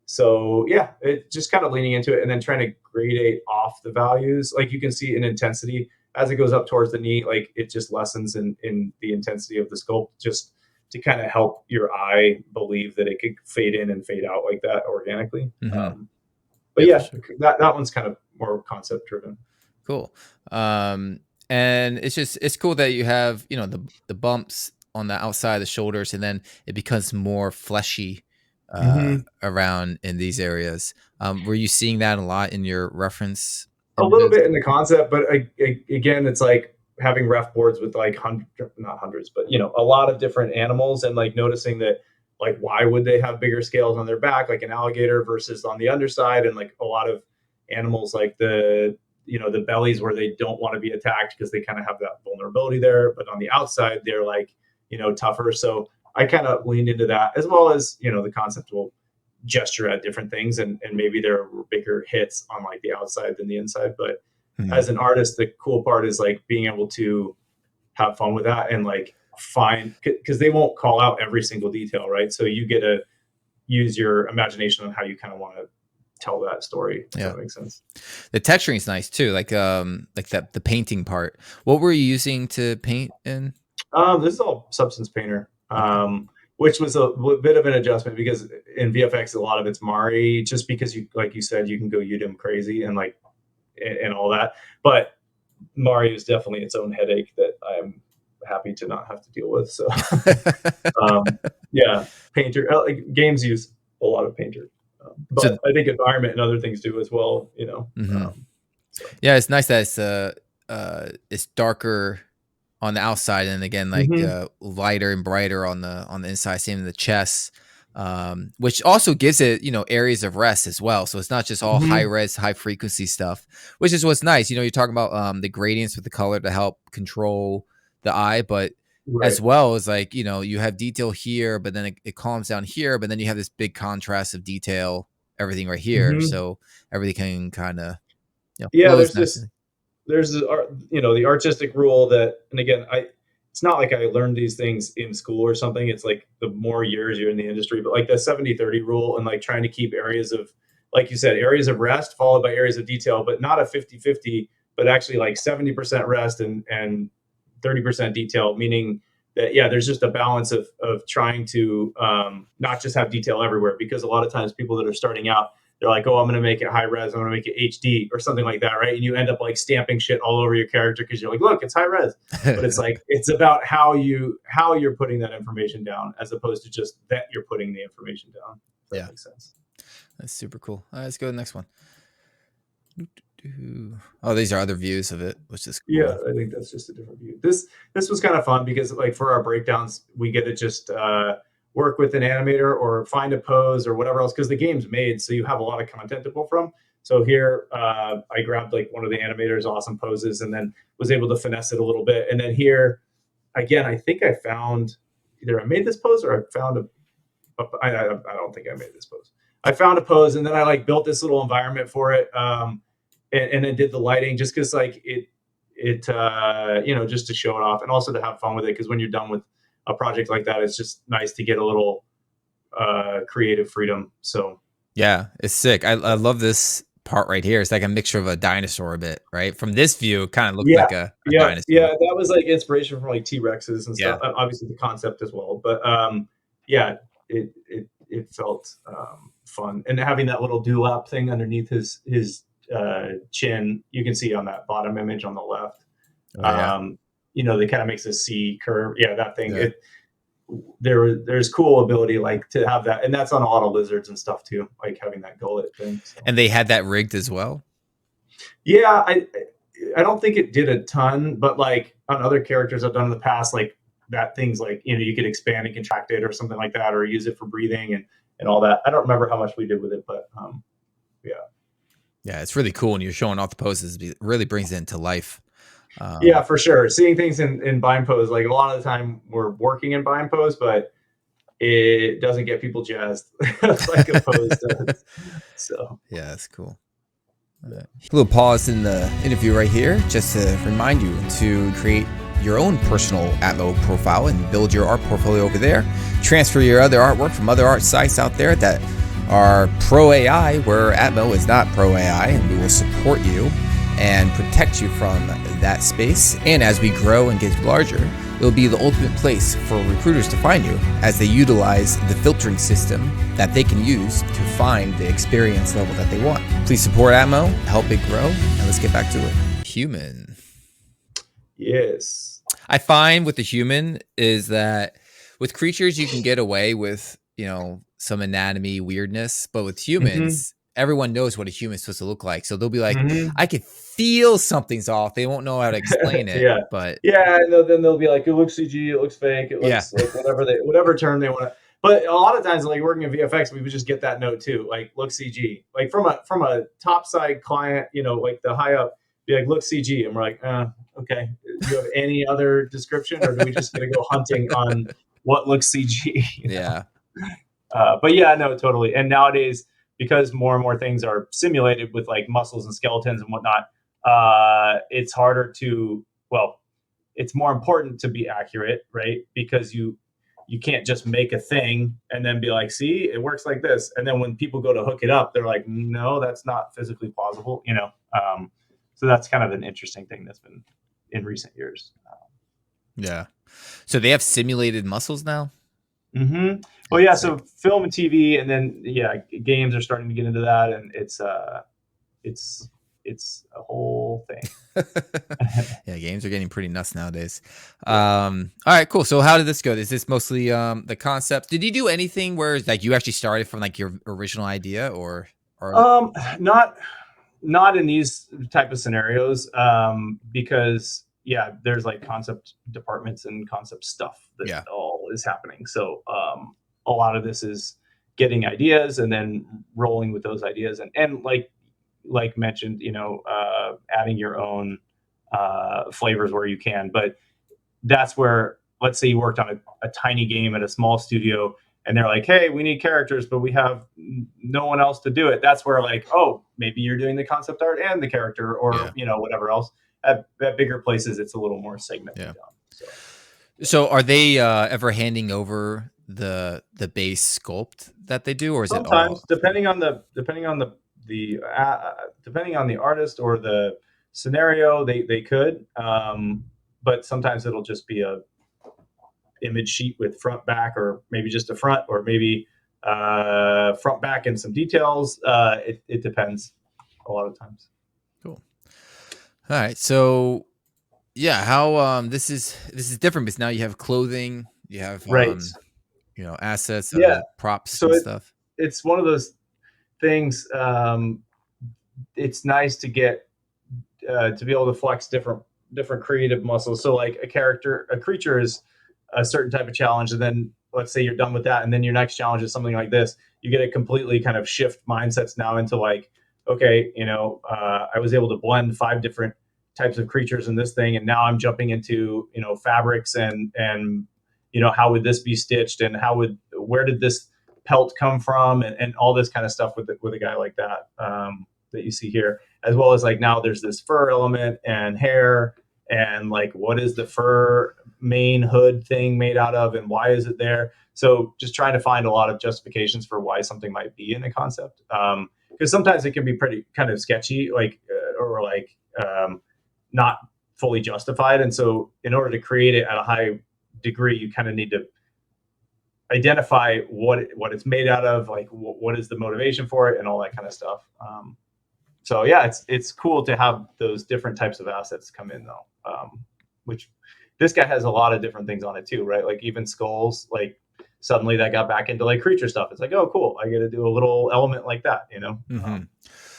So yeah, it just kind of leaning into it and then trying to gradate off the values. Like you can see in intensity as it goes up towards the knee, like it just lessens in the intensity of the sculpt, just to kind of help your eye believe that it could fade in and fade out like that organically. But sure. that one's kind of more concept driven. Cool. And it's cool that you have, the bumps on the outside of the shoulders, and then it becomes more fleshy around in these areas. Were you seeing that a lot in your reference? A little bit in the concept, but again, it's like having ref boards with like not hundreds, but a lot of different animals, and like noticing that, like, why would they have bigger scales on their back, like an alligator, versus on the underside, and like a lot of animals, like the bellies where they don't want to be attacked because they kind of have that vulnerability there, but on the outside they're like tougher. So I kind of leaned into that, as well as the concept will gesture at different things, and maybe there are bigger hits on like the outside than the inside. But as an artist, the cool part is like being able to have fun with that and like find, because they won't call out every single detail, right? So you get to use your imagination on how you kind of want to tell that story. If that makes sense. The texturing is nice too, like that the painting part. What were you using to paint in? This is all Substance Painter. Which was a bit of an adjustment, because in VFX a lot of it's Mari, just because you, like you said, you can go Udemy crazy and like and all that. But Mari is definitely its own headache that I'm happy to not have to deal with. So Painter, games use a lot of Painter, but so, I think environment and other things do as well. Yeah, it's nice that it's darker on the outside, and again, like lighter and brighter on the inside, same in the chest, which also gives it areas of rest as well. So it's not just all high res, high frequency stuff, which is what's nice. You're talking about the gradients with the color to help control the eye, but as well as like you have detail here, but then it calms down here, but then you have this big contrast of detail, everything right here, so everything can kind of Yeah, flows there's this nicely. the artistic rule that, and again, it's not like I learned these things in school or something. It's like the more years you're in the industry, but like the 70-30 rule, and like trying to keep areas of, like you said, areas of rest followed by areas of detail, but not a 50-50, but actually like 70% rest and 30% detail, meaning that, yeah, there's just a balance of trying to not just have detail everywhere, because a lot of times people that are starting out, they're like, oh, I'm going to make it high res, I'm going to make it HD or something like that, right? And you end up like stamping shit all over your character because you're like, look, it's high res. But it's like, it's about how you're putting that information down, as opposed to just that you're putting the information down. If that Yeah, makes sense. that's super cool. All right, let's go to the next one. Oh, these are other views of it, which is cool. Yeah, I think that's just a different view. This was kind of fun because, like, for our breakdowns, we get to just work with an animator or find a pose or whatever else, because the game's made, so you have a lot of content to pull from. So here, I grabbed like one of the animators' awesome poses and then was able to finesse it a little bit. And then here, again, I think I found either I made this pose or I found I don't think I made this pose. I found a pose and then I like built this little environment for it. And then did the lighting just because like just to show it off and also to have fun with it, because when you're done with a project like that, it's just nice to get a little creative freedom. So yeah, it's sick. I love this part right here. It's like a mixture of a dinosaur a bit, right? From this view, it kind of looks yeah, like a yeah, dinosaur. yeah, that was like inspiration from like T-Rexes and Yeah. stuff, obviously the concept as well, but yeah, it felt fun, and having that little dewlap thing underneath his chin, you can see on that bottom image on the left. Oh yeah. They kind of makes a C curve. Yeah, that thing. Yeah. There's cool ability like to have that, and that's on a lot of lizards and stuff too, like having that gullet thing. So. And they had that rigged as well. Yeah, I don't think it did a ton, but like on other characters I've done in the past, like that thing's like, you could expand and contract it or something like that, or use it for breathing and all that. I don't remember how much we did with it, but yeah. Yeah, it's really cool when you're showing off the poses. It really brings it into life. Yeah, for sure. Seeing things in bind pose, like a lot of the time we're working in bind pose, but it doesn't get people jazzed like a pose does. So yeah, that's cool. A little pause in the interview right here just to remind you to create your own personal ATMO profile and build your art portfolio over there. Transfer your other artwork from other art sites out there that are pro AI, where ATMO is not pro AI, and we will support you and protect you from that space. And as we grow and get larger, it'll be the ultimate place for recruiters to find you as they utilize the filtering system that they can use to find the experience level that they want. Please support ATMO, help it grow, and let's get back to it. Human. Yes. I find with the human is that with creatures, you can get away with, some anatomy weirdness, but with humans, everyone knows what a human's supposed to look like. So they'll be like, I could feel something's off. They won't know how to explain it. Yeah. But yeah, and then they'll be like, it looks CG, it looks fake, it looks like whatever term they want to. But a lot of times, like working in VFX, we would just get that note too, like look CG, like from a top side client, like the high up, be like look CG, and we're like, okay. Do you have any other description, or do we just gonna go hunting on what looks CG? Yeah. But yeah, no, totally. And nowadays, because more and more things are simulated with like muscles and skeletons and whatnot, it's harder to, well, it's more important to be accurate, right? Because you can't just make a thing and then be like, see, it works like this. And then when people go to hook it up, they're like, no, that's not physically plausible, So that's kind of an interesting thing that's been in recent years. Yeah. So they have simulated muscles now? Mm-hmm. Well, yeah. So film and TV, and then games are starting to get into that, and it's a whole thing. Yeah, games are getting pretty nuts nowadays. All right, cool. So how did this go? Is this mostly the concept? Did you do anything where like you actually started from like your original idea, or not in these type of scenarios, because there's like concept departments and concept stuff that all is happening. So a lot of this is getting ideas and then rolling with those ideas, and like mentioned, adding your own flavors where you can. But that's where, let's say you worked on a tiny game at a small studio, and they're like, hey, we need characters, but we have no one else to do it. That's where like, oh, maybe you're doing the concept art and the character, or whatever else. At bigger places, it's a little more segmented down. So are they ever handing over the base sculpt that they do, or is it all depending on the depending on the artist or the scenario, they could, but sometimes it'll just be a image sheet with front, back, or maybe just a front, or maybe front, back, and some details. It depends a lot of times. Cool. All right, so yeah, how this is different because now you have clothing, you have assets, props and stuff. It's one of those things. It's nice to get to be able to flex different creative muscles. So like a creature is a certain type of challenge, and then let's say you're done with that, and then your next challenge is something like this. You get a completely kind of shift mindsets now into like, okay, I was able to blend 5 different types of creatures in this thing, and now I'm jumping into fabrics and how would this be stitched, and where did this pelt come from, and all this kind of stuff with a guy like that that you see here, as well as like now there's this fur element and hair, and like what is the fur main hood thing made out of, and why is it there? So just trying to find a lot of justifications for why something might be in a concept, because sometimes it can be pretty kind of sketchy, like or like not fully justified. And so in order to create it at a high degree, you kind of need to identify what it's made out of, like what is the motivation for it, and all that kind of stuff. So yeah, it's cool to have those different types of assets come in though, which this guy has a lot of different things on it too, right? Like even skulls, like suddenly that got back into like creature stuff. It's like, oh cool, I get to do a little element like that,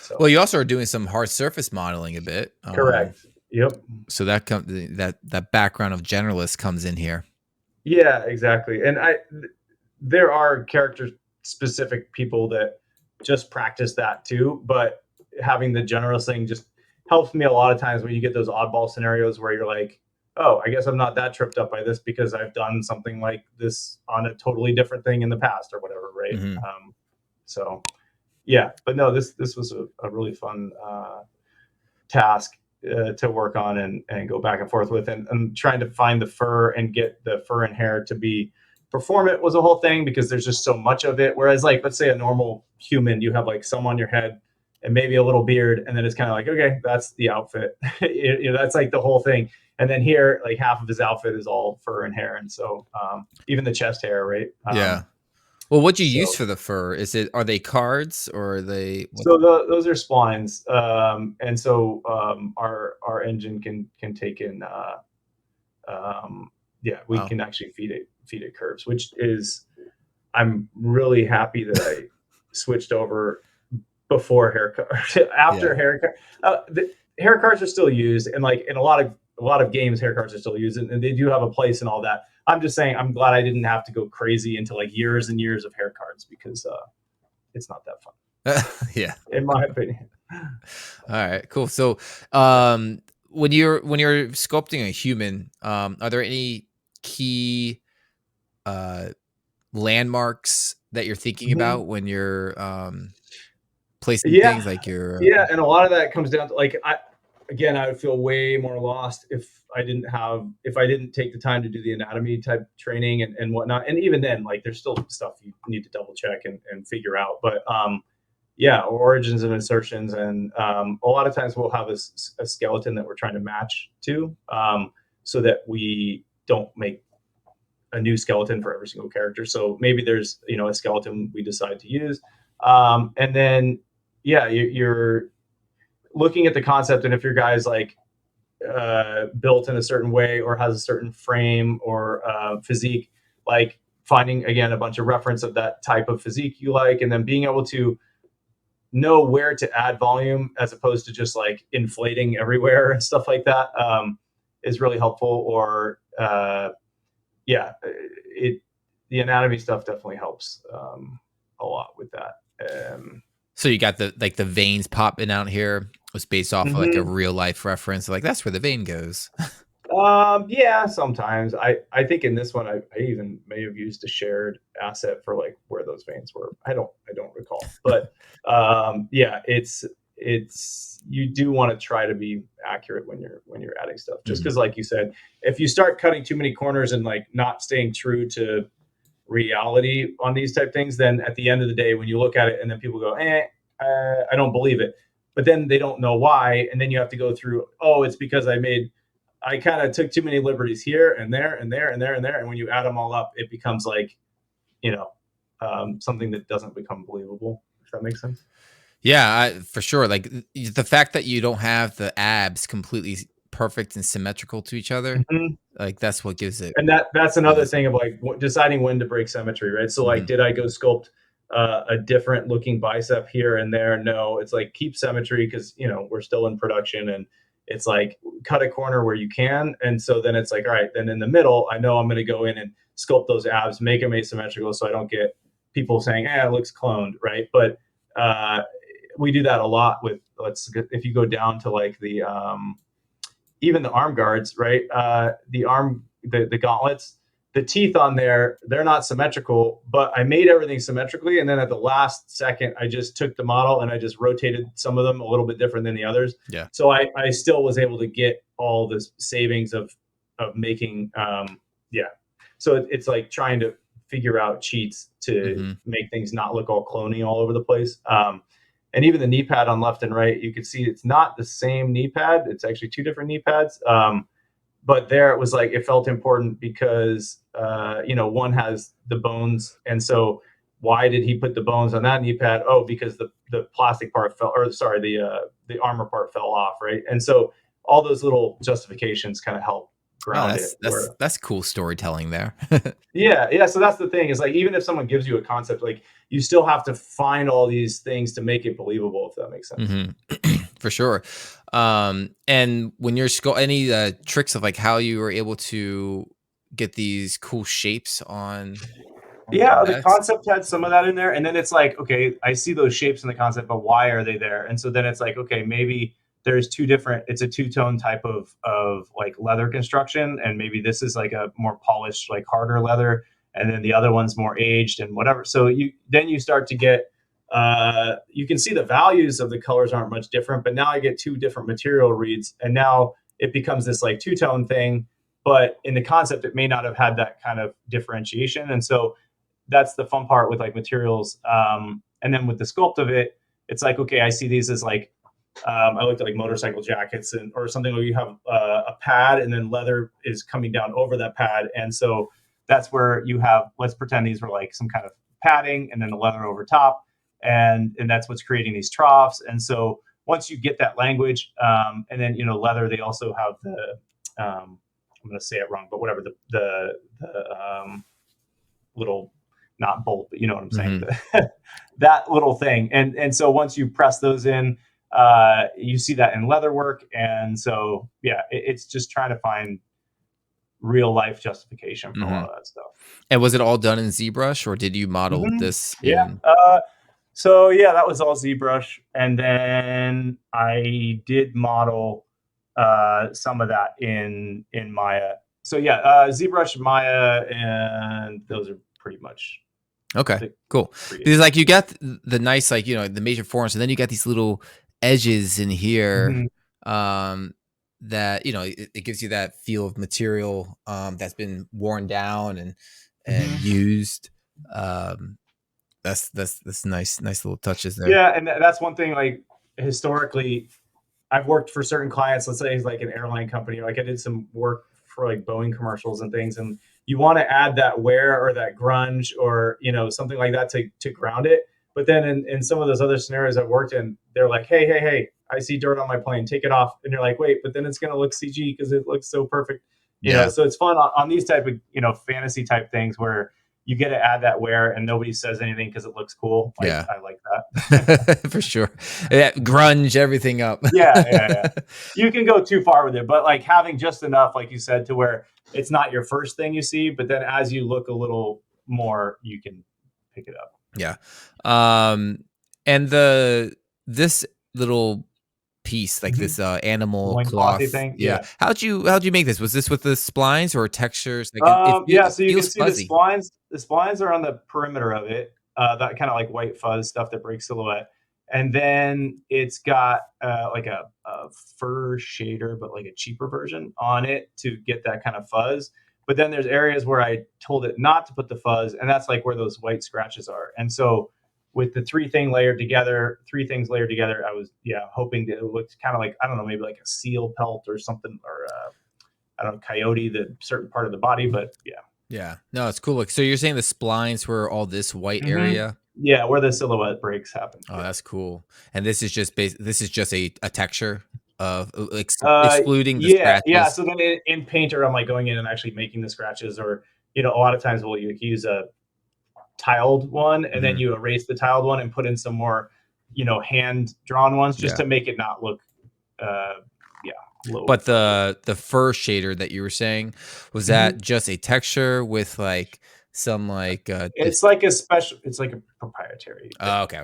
So. Well, you also are doing some hard surface modeling a bit. Correct. Yep. So that background of generalist comes in here. Yeah, exactly. And there are character specific people that just practice that too, but having the generalist thing just helps me a lot of times when you get those oddball scenarios where you're like, oh, I guess I'm not that tripped up by this because I've done something like this on a totally different thing in the past or whatever, right? Mm-hmm. So yeah, but no, this was a really fun task to work on and go back and forth with, and trying to find the fur and get the fur and hair to be performant was a whole thing, because there's just so much of it. Whereas like, let's say a normal human, you have like some on your head and maybe a little beard, and then it's kind of like, okay, that's the outfit. That's like the whole thing. And then here, like half of his outfit is all fur and hair, and so even the chest hair, right? Yeah. Well, what'd you use for the fur? Are they cards, or are they? So those are splines, and so our engine can take in. We can actually feed it curves, which is, I'm really happy that I switched over before haircut. After haircut, the hair cards are still used, and like in a lot of games, hair cards are still used, and they do have a place and all that. I'm just saying, I'm glad I didn't have to go crazy into like years and years of hair cards, because it's not that fun. Yeah, in my opinion. All right, cool. So when you're sculpting a human, are there any key landmarks that you're thinking about when you're placing things, like your and a lot of that comes down to like, I would feel way more lost if I didn't take the time to do the anatomy type training and whatnot. And even then, like there's still stuff you need to double check and figure out. But origins and insertions, and a lot of times we'll have a skeleton that we're trying to match to, so that we don't make a new skeleton for every single character. So maybe there's a skeleton we decide to use, and then you're looking at the concept, and if your guy's like built in a certain way or has a certain frame or physique, like finding again a bunch of reference of that type of physique you like, and then being able to know where to add volume as opposed to just like inflating everywhere and stuff like that, is really helpful. Or the anatomy stuff definitely helps a lot with that. So you got the veins popping out here was based off of like a real life reference, like that's where the vein goes. Yeah, sometimes. I think in this one I even may have used a shared asset for like where those veins were. I don't recall. But yeah, it's you do want to try to be accurate when you're adding stuff. Just because like you said, if you start cutting too many corners and like not staying true to reality on these type things, then at the end of the day, when you look at it and then people go, I don't believe it. But then they don't know why. And then you have to go through, oh, it's because I kind of took too many liberties here and there and there and there and there. And when you add them all up, it becomes like, you know, something that doesn't become believable, if that makes sense. Yeah, for sure. Like the fact that you don't have the abs completely perfect and symmetrical to each other, Mhm. like that's what gives it And that's another realism. thing of like deciding when to break symmetry, right? So like, Mhm. did I go sculpt a different looking bicep here and there? No, it's like keep symmetry because we're still in production, and it's like cut a corner where you can, and so then it's like, all right, then in the middle, I know I'm going to go in and sculpt those abs, make them asymmetrical, so I don't get people saying, it looks cloned, right? But we do that a lot with if you go down to like the even the arm guards, right? The gauntlets, the teeth on there, they're not symmetrical, but I made everything symmetrically. And then at the last second, I just took the model and I just rotated some of them a little bit different than the others. Yeah. So I still was able to get all this savings of making, yeah. So it's like trying to figure out cheats to Mhm. make things not look all clony all over the place. And even the knee pad on left and right, you can see it's not the same knee pad. It's actually two different knee pads. But there it was like it felt important because one has the bones, and so why did he put the bones on that knee pad? Oh, because the plastic part fell, or sorry, the armor part fell off, right? And so all those little justifications kind of help Oh, ground it. Where that's cool storytelling there. yeah. So that's the thing is like even if someone gives you a concept, like you still have to find all these things to make it believable, if that makes sense. Mhm. For sure. And when you're any tricks of like how you were able to get these cool shapes on the Yeah, the vests? concept had some of that in there, and then it's like, okay, I see those shapes in the concept, but why are they there? And so then it's like, okay, maybe there's two different. It's a two-tone type of like leather construction, and maybe this is like a more polished, like harder leather, and then the other one's more aged and whatever. So you start to get, you can see the values of the colors aren't much different, but now I get two different material reads, and now it becomes this like two-tone thing. But in the concept, it may not have had that kind of differentiation, and so that's the fun part with like materials. And then with the sculpt of it, it's like, okay, I see these as like, I looked at like motorcycle jackets and or something where you have a pad and then leather is coming down over that pad. And so that's where you have, let's pretend these were like some kind of padding and then the leather over top. And that's what's creating these troughs. And so once you get that language, and then, leather, they also have I'm going to say it wrong, but whatever, the little not bolt, but you know what I'm saying. Mhm. That little thing, and so once you press those in, you see that in leather work, and so yeah, it's just trying to find real life justification for a lot Mhm. of that stuff. And was it all done in ZBrush or did you model Hmm. this Yeah. in So yeah, that was all ZBrush, and then I did model some of that in Maya. So yeah, ZBrush, Maya, and those are pretty much Okay, the cool. Because, creative. like, you got the nice, like, the major forms, and then you got these little edges in here, Mhm. that, it gives you that feel of material, that's been worn down and Mhm. used. Um, that's nice little touches there. Yeah, and that's one thing. Like historically, I've worked for certain clients. Let's say it's like an airline company. Like I did some work for like Boeing commercials and things, and you want to add that wear or that grunge or something like that to ground it. But then in some of those other scenarios I've worked in, they're like, hey, I see dirt on my plane, take it off, and you're like, wait, but then it's gonna look CG because it looks so perfect. Yeah. So it's fun on these type of fantasy type things where you get to add that wear and nobody says anything because it looks cool. Like Yeah. I like that. For sure. Yeah, grunge everything up. Yeah. You can go too far with it, but like having just enough, like you said, to where it's not your first thing you see, but then as you look a little more, you can pick it up. Yeah. Um, and this little piece, like this animal loinclothy cloth. thing. Yeah. How'd you make this? Was this with the splines or textures? Like Yeah, it so you can feels see the fuzzy. splines. The splines are on the perimeter of it. That kind of like white fuzz stuff that breaks silhouette. And then it's got like a fur shader, but like a cheaper version on it to get that kind of fuzz. But then there's areas where I told it not to put the fuzz, and that's like where those white scratches are. And so with the three things layered together, I was hoping that it looked kind of like, I don't know, maybe like a seal pelt or something, or I don't know, coyote, the certain part of the body, but yeah. Yeah. No, it's cool. Like, so you're saying the splines were all this white area? Yeah, where the silhouette breaks happen. Oh, that's cool. And this is just a texture of Uh, excluding the yeah. scratches. So then in Painter, I'm like going in and actually making the scratches, or a lot of times we'll use a tiled one, and then you erase the tiled one and put in some more, hand drawn ones just to make it not look, low. But the fur shader that you were saying, was that just a texture with like some like it's like a special, it's like a proprietary thing. Okay.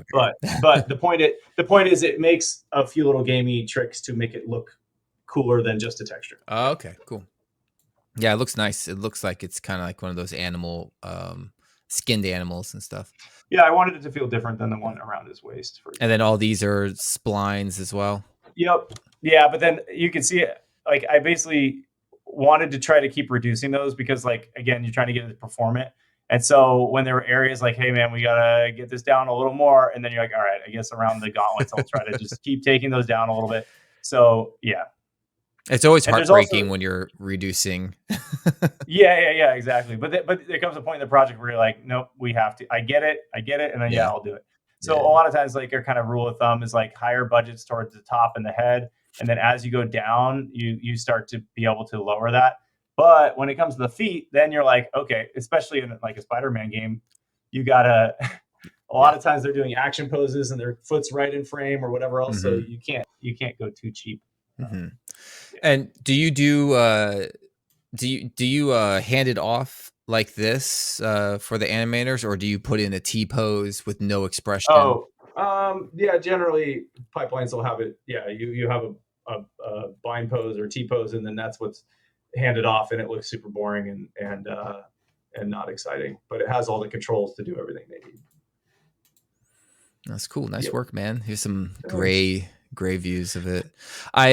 But the point is it makes a few little gamey tricks to make it look cooler than just a texture. Okay, cool. Yeah, it looks nice. It looks like it's kind of like one of those animal skinned animals and stuff. Yeah, I wanted it to feel different than the one around his waist. And then all these are splines as well. Yep. Yeah, but then you can see it. Like, I basically wanted to try to keep reducing those because, like, again, you're trying to get it to perform it. And so when there were areas like, hey, man, we got to get this down a little more. And then you're like, all right, I guess around the gauntlets, I'll try to just keep taking those down a little bit. So, yeah. It's always heartbreaking when you're reducing. Yeah, exactly. But there comes a point in the project where you're like, nope, we have to. I get it. And then, I'll do it. So a lot of times, like, your kind of rule of thumb is like higher budgets towards the top and the head. And then as you go down, you start to be able to lower that. But when it comes to the feet, then you're like, okay, especially in like a Spider-Man game, you gotta, a lot of times they're doing action poses and their foot's right in frame or whatever else. So you can't go too cheap. And do you hand it off like this for the animators, or do you put in a T pose with no expression? Yeah, generally pipelines will have it. Yeah, you have a bind pose or T pose, and then that's what's handed off, and it looks super boring and not exciting, but it has all the controls to do everything they need. That's cool. Nice work, man. Here's some gray views of it. I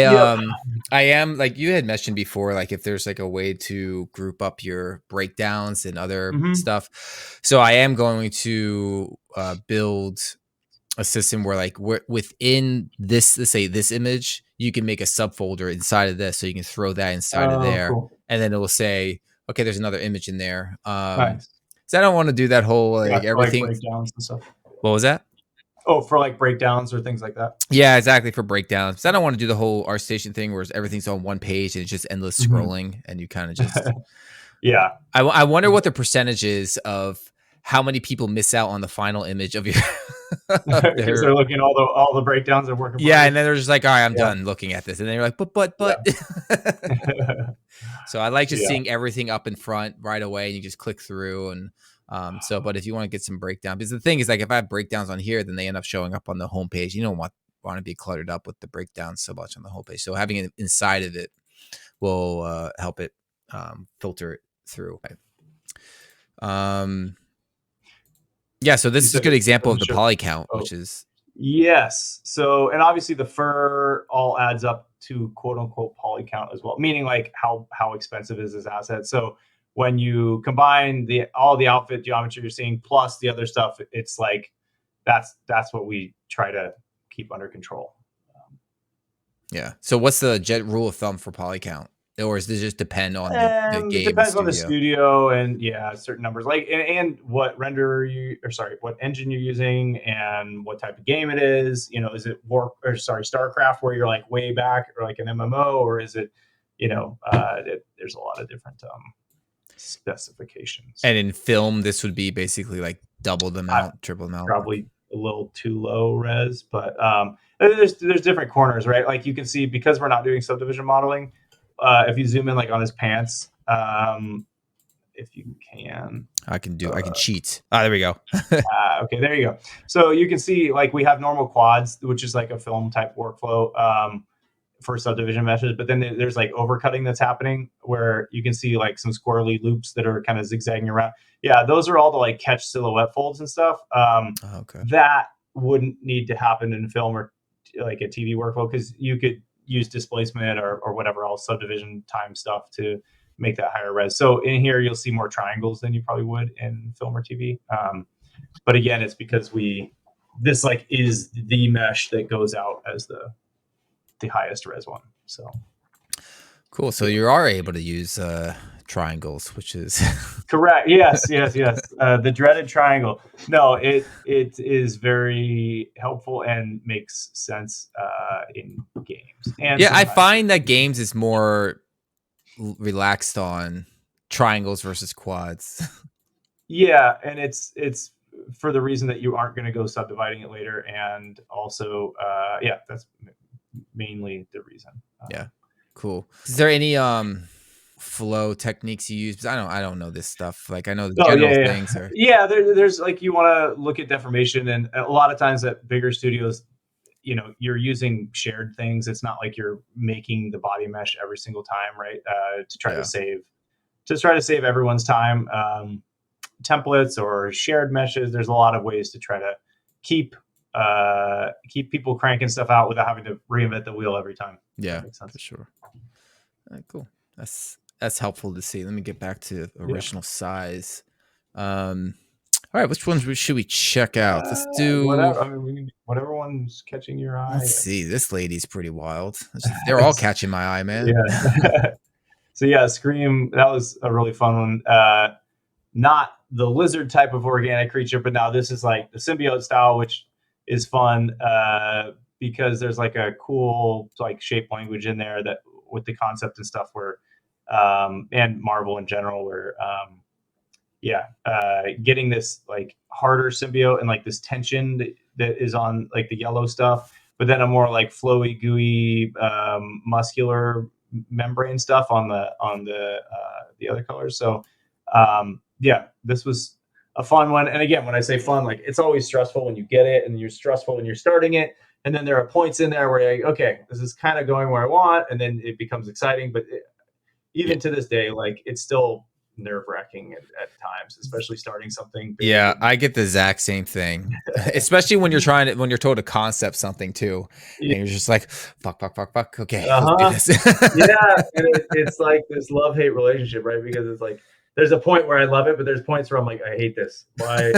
am, like you had mentioned before, like if there's like a way to group up your breakdowns and other stuff. So I am going to build a system where like within this, let's say this image, you can make a subfolder inside of this, so you can throw that inside of there, and then it will say, okay, there's another image in there. Nice. So I don't want to do that whole like everything. Like breakdowns and stuff. What was that? Oh, for like breakdowns or things like that. Yeah, exactly, for breakdowns. So I don't want to do the whole ArtStation thing where everything's on one page and it's just endless scrolling, and you kind of just yeah. I wonder what the percentage is of how many people miss out on the final image of your. Because they're looking at all the breakdowns they're working. Yeah, and then they're just like, all right, I'm done looking at this, and then you're like, but. So I like just seeing everything up in front right away, and you just click through and. But if you want to get some breakdown, because the thing is, like, if I have breakdowns on here, then they end up showing up on the homepage. You don't want to be cluttered up with the breakdowns so much on the homepage. So having it inside of it will help it filter it through. Yeah. So this is a good example of the poly count, which is So, and obviously the fur all adds up to quote unquote poly count as well, meaning like how expensive is this asset. So when you combine all the outfit geometry you're seeing plus the other stuff, it's like that's what we try to keep under control. Yeah. So what's the rule of thumb for poly count, or does it just depend on the game? It depends on the studio and certain numbers, like and what what engine you're using and what type of game it is. Is it StarCraft where you're like way back, or like an MMO, or is it there's a lot of different specifications. And in film, this would be basically like double the amount, triple the amount. Probably a little too low res, but there's different corners, right? Like you can see, because we're not doing subdivision modeling, if you zoom in like on his pants, if you can. I can cheat. There we go. Okay, there you go. So you can see like we have normal quads, which is like a film type workflow for subdivision meshes, but then there's like overcutting that's happening where you can see like some squirrely loops that are kind of zigzagging around. Yeah, those are all the like catch silhouette folds and stuff. Okay. That wouldn't need to happen in film or like a TV workflow because you could use displacement or whatever else subdivision time stuff to make that higher res. So in here you'll see more triangles than you probably would in film or TV. But again, it's because this like is the mesh that goes out as the highest res one. So cool. So you are able to use triangles, which is correct. Yes. The dreaded triangle. No, it is very helpful and makes sense in games. And yeah, I find that games is more relaxed on triangles versus quads. Yeah, and it's for the reason that you aren't going to go subdividing it later, and also that's mainly the reason. Yeah, cool. Is there any flow techniques you use? Because I don't know this stuff. Like I know the general things. There's like you want to look at deformation, and a lot of times at bigger studios, you're using shared things. It's not like you're making the body mesh every single time, right? To try to save everyone's time. Templates or shared meshes. There's a lot of ways to try to keep people cranking stuff out without having to reinvent the wheel every time. Yeah, for sure. All right, cool. That's helpful to see. Let me get back to original size. All right, which ones should we check out? Let's do whatever. I mean, we can do whatever one's catching your eye. Let's see. This lady's pretty wild. They're all catching my eye, man. Yeah. So yeah, Scream. That was a really fun one. Not the lizard type of organic creature, but now this is like the symbiote style, which is fun because there's like a cool like shape language in there that with the concept and stuff where and Marvel in general where getting this like harder symbiote and like this tension that is on like the yellow stuff, but then a more like flowy, gooey, muscular membrane stuff on the other colors. So this was a fun one. And again, when I say fun, like it's always stressful when you get it and you're stressful when you're starting it. And then there are points in there where you're like, okay, this is kind of going where I want. And then it becomes exciting. But even to this day, like it's still nerve wracking at times, especially starting something. Big. Yeah, I get the exact same thing, especially when you're when you're told to concept something too. And you're just like, fuck. Okay. Let's do this. And it's like this love-hate relationship, right? Because it's like, there's a point where I love it, but there's points where I'm like, I hate this. Why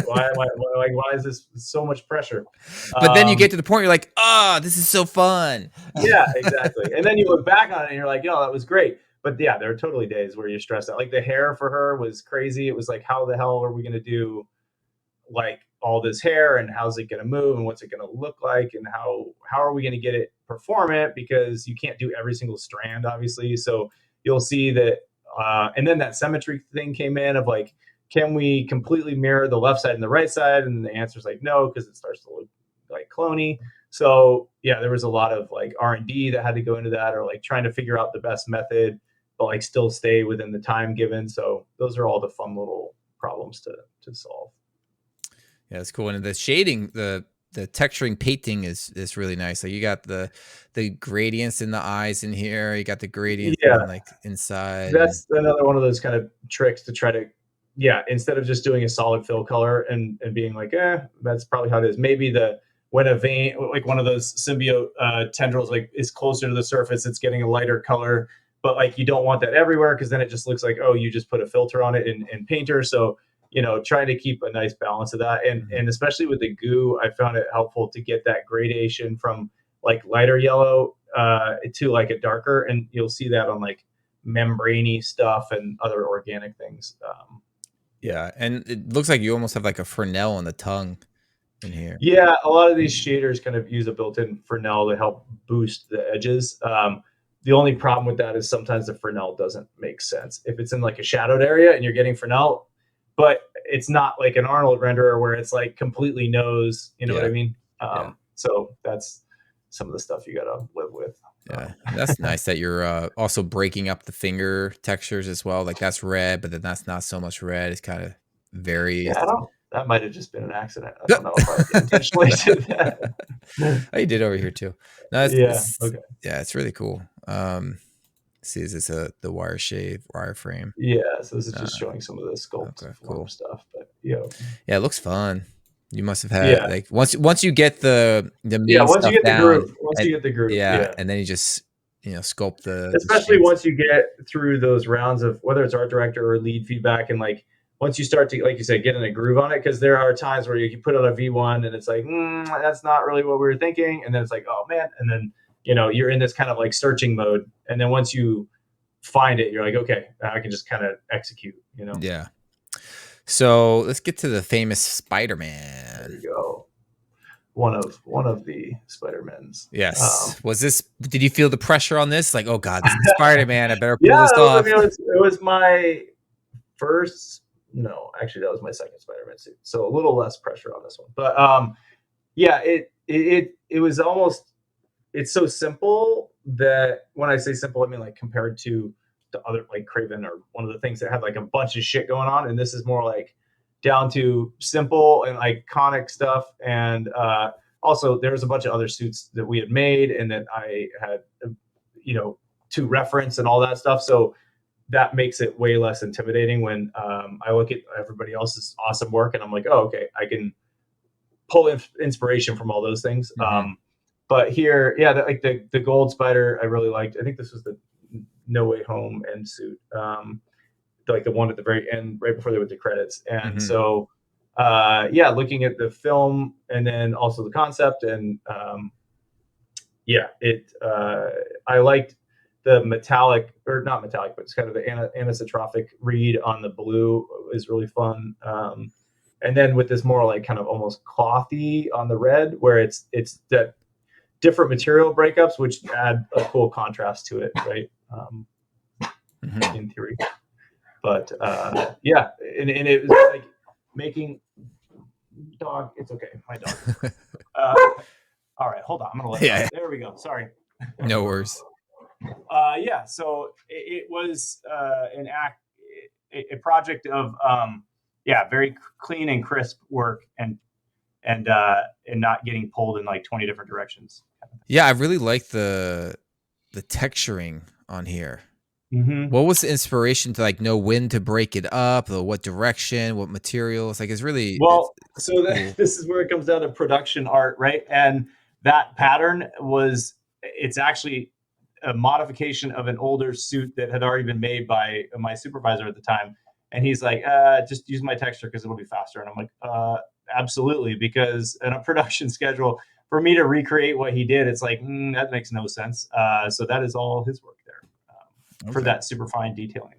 is this so much pressure? But then you get to the point where you're like, this is so fun. Yeah, exactly. And then you look back on it and you're like, that was great. But yeah, there are totally days where you're stressed out. Like the hair for her was crazy. It was like, how the hell are we going to do like all this hair and how's it going to move and what's it going to look like and how are we going to get it perform it? Because you can't do every single strand, obviously. So you'll see that. And then that symmetry thing came in of like, can we completely mirror the left side and the right side? And the answer is like, no, because it starts to look like cloney. So yeah, there was a lot of like R&D that had to go into that or like trying to figure out the best method, but like still stay within the time given. So those are all the fun little problems to solve. Yeah, it's cool. And the shading, the texturing painting is really nice. Like you got the gradients in the eyes in here. You got the gradients like inside. That's another one of those kind of tricks to try to, instead of just doing a solid fill color and being like, that's probably how it is. Maybe when a vein, like one of those symbiote tendrils, like is closer to the surface, it's getting a lighter color, but like you don't want that everywhere because then it just looks like, you just put a filter on it in Painter. So trying to keep a nice balance of that. And especially with the goo, I found it helpful to get that gradation from like lighter yellow to like a darker. And you'll see that on like membraney stuff and other organic things. And it looks like you almost have like a Fresnel on the tongue in here. Yeah, a lot of these shaders kind of use a built-in Fresnel to help boost the edges. The only problem with that is sometimes the Fresnel doesn't make sense. If it's in like a shadowed area and you're getting Fresnel, but it's not like an Arnold renderer where it's like completely nose, you know what I mean? So that's some of the stuff you got to live with. Yeah, that's nice that you're also breaking up the finger textures as well. Like that's red, but then that's not so much red. It's kind of various. Yeah, that might have just been an accident. I don't know if I intentionally did that. Oh, you did over here too. No, Yeah. Okay. Yeah, it's really cool. See, is this the wireframe? Yeah. So this is just showing some of the sculpt Okay, form cool. stuff, but yeah. Yeah, it looks fun. You must have had Yeah. like once you get the main Once you stuff get the down, groove, yeah, yeah. and then you just sculpt the Especially shapes. once you get through those rounds of whether it's art director or lead feedback, and like once you start to, like you said, get in a groove on it, because there are times where you can put out a V1 and it's like, that's not really what we were thinking, and then it's like, oh man, and then you're in this kind of like searching mode, and then once you find it, you're like, okay, I can just kind of execute. Yeah. So let's get to the famous There Spider-Man. you go. One of the Spider-Mans. Yes. Did you feel the pressure on this? Like, oh God, this is Spider-Man. I better pull Yeah, this off. it was my first. No, actually, that was my second Spider-Man suit. So a little less pressure on this one. But yeah, it was almost. It's so simple that when I say simple, I mean like compared to the other, like Craven or one of the things that had like a bunch of shit going on, and this is more like down to simple and iconic stuff. And also there was a bunch of other suits that we had made and that I had to reference and all that stuff. So that makes it way less intimidating when I look at everybody else's awesome work and I'm like, oh, okay, I can pull inspiration from all those things. Mm-hmm. But here, yeah, the gold spider I really liked. I think this was the No Way Home end suit, like the one at the very end, right before they went to credits. And so, yeah, looking at the film and then also the concept, and I liked the metallic, or not metallic, but it's kind of the anisotropic read on the blue is really fun. And then with this more like kind of almost clothy on the red, where it's that different material breakups, which add a cool contrast to it, right? In theory. But yeah, and it was like making dog. It's okay, my dog. All right, hold on. I'm gonna let. Yeah. There we go. Sorry. No worries. Yeah. So it was a project of very clean and crisp work, and not getting pulled in like 20 different directions. Yeah, I really like the texturing on here. Mm-hmm. What was the inspiration to like know when to break it up, or what direction, what materials? Like, it's really well. It's So cool. this is where it comes down to production art, right? And that pattern it's actually a modification of an older suit that had already been made by my supervisor at the time. And he's like, just use my texture because it'll be faster. And I'm like, absolutely, because in a production schedule, for me to recreate what he did, it's like, that makes no sense. So that is all his work there for that super fine detailing.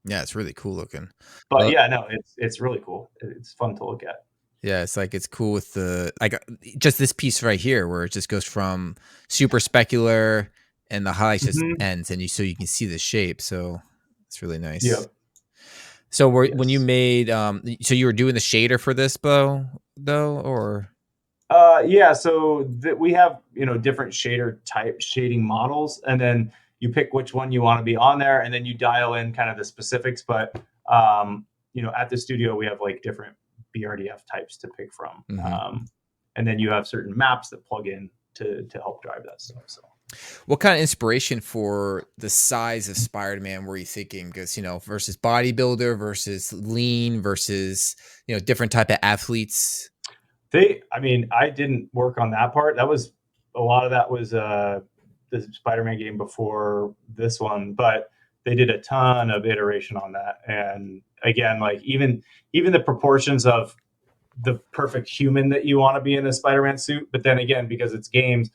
Yeah, it's really cool looking. But yeah, no, it's really cool. It's fun to look at. Yeah, it's like it's cool with the just this piece right here where it just goes from super specular and the highlights just ends, and so you can see the shape. So it's really nice. Yep. So when you made so you were doing the shader for this bow though, or yeah, so we have different shading models, and then you pick which one you want to be on there, and then you dial in kind of the specifics. But at the studio we have like different BRDF types to pick from, and then you have certain maps that plug in to help drive that stuff. So, what kind of inspiration for the size of Spider-Man were you thinking? Because versus bodybuilder versus lean versus different type of athletes. I didn't work on that part. That was a lot of that was the Spider-Man game before this one, but they did a ton of iteration on that. And again, like even the proportions of the perfect human that you want to be in a Spider-Man suit. But then again, because it's games,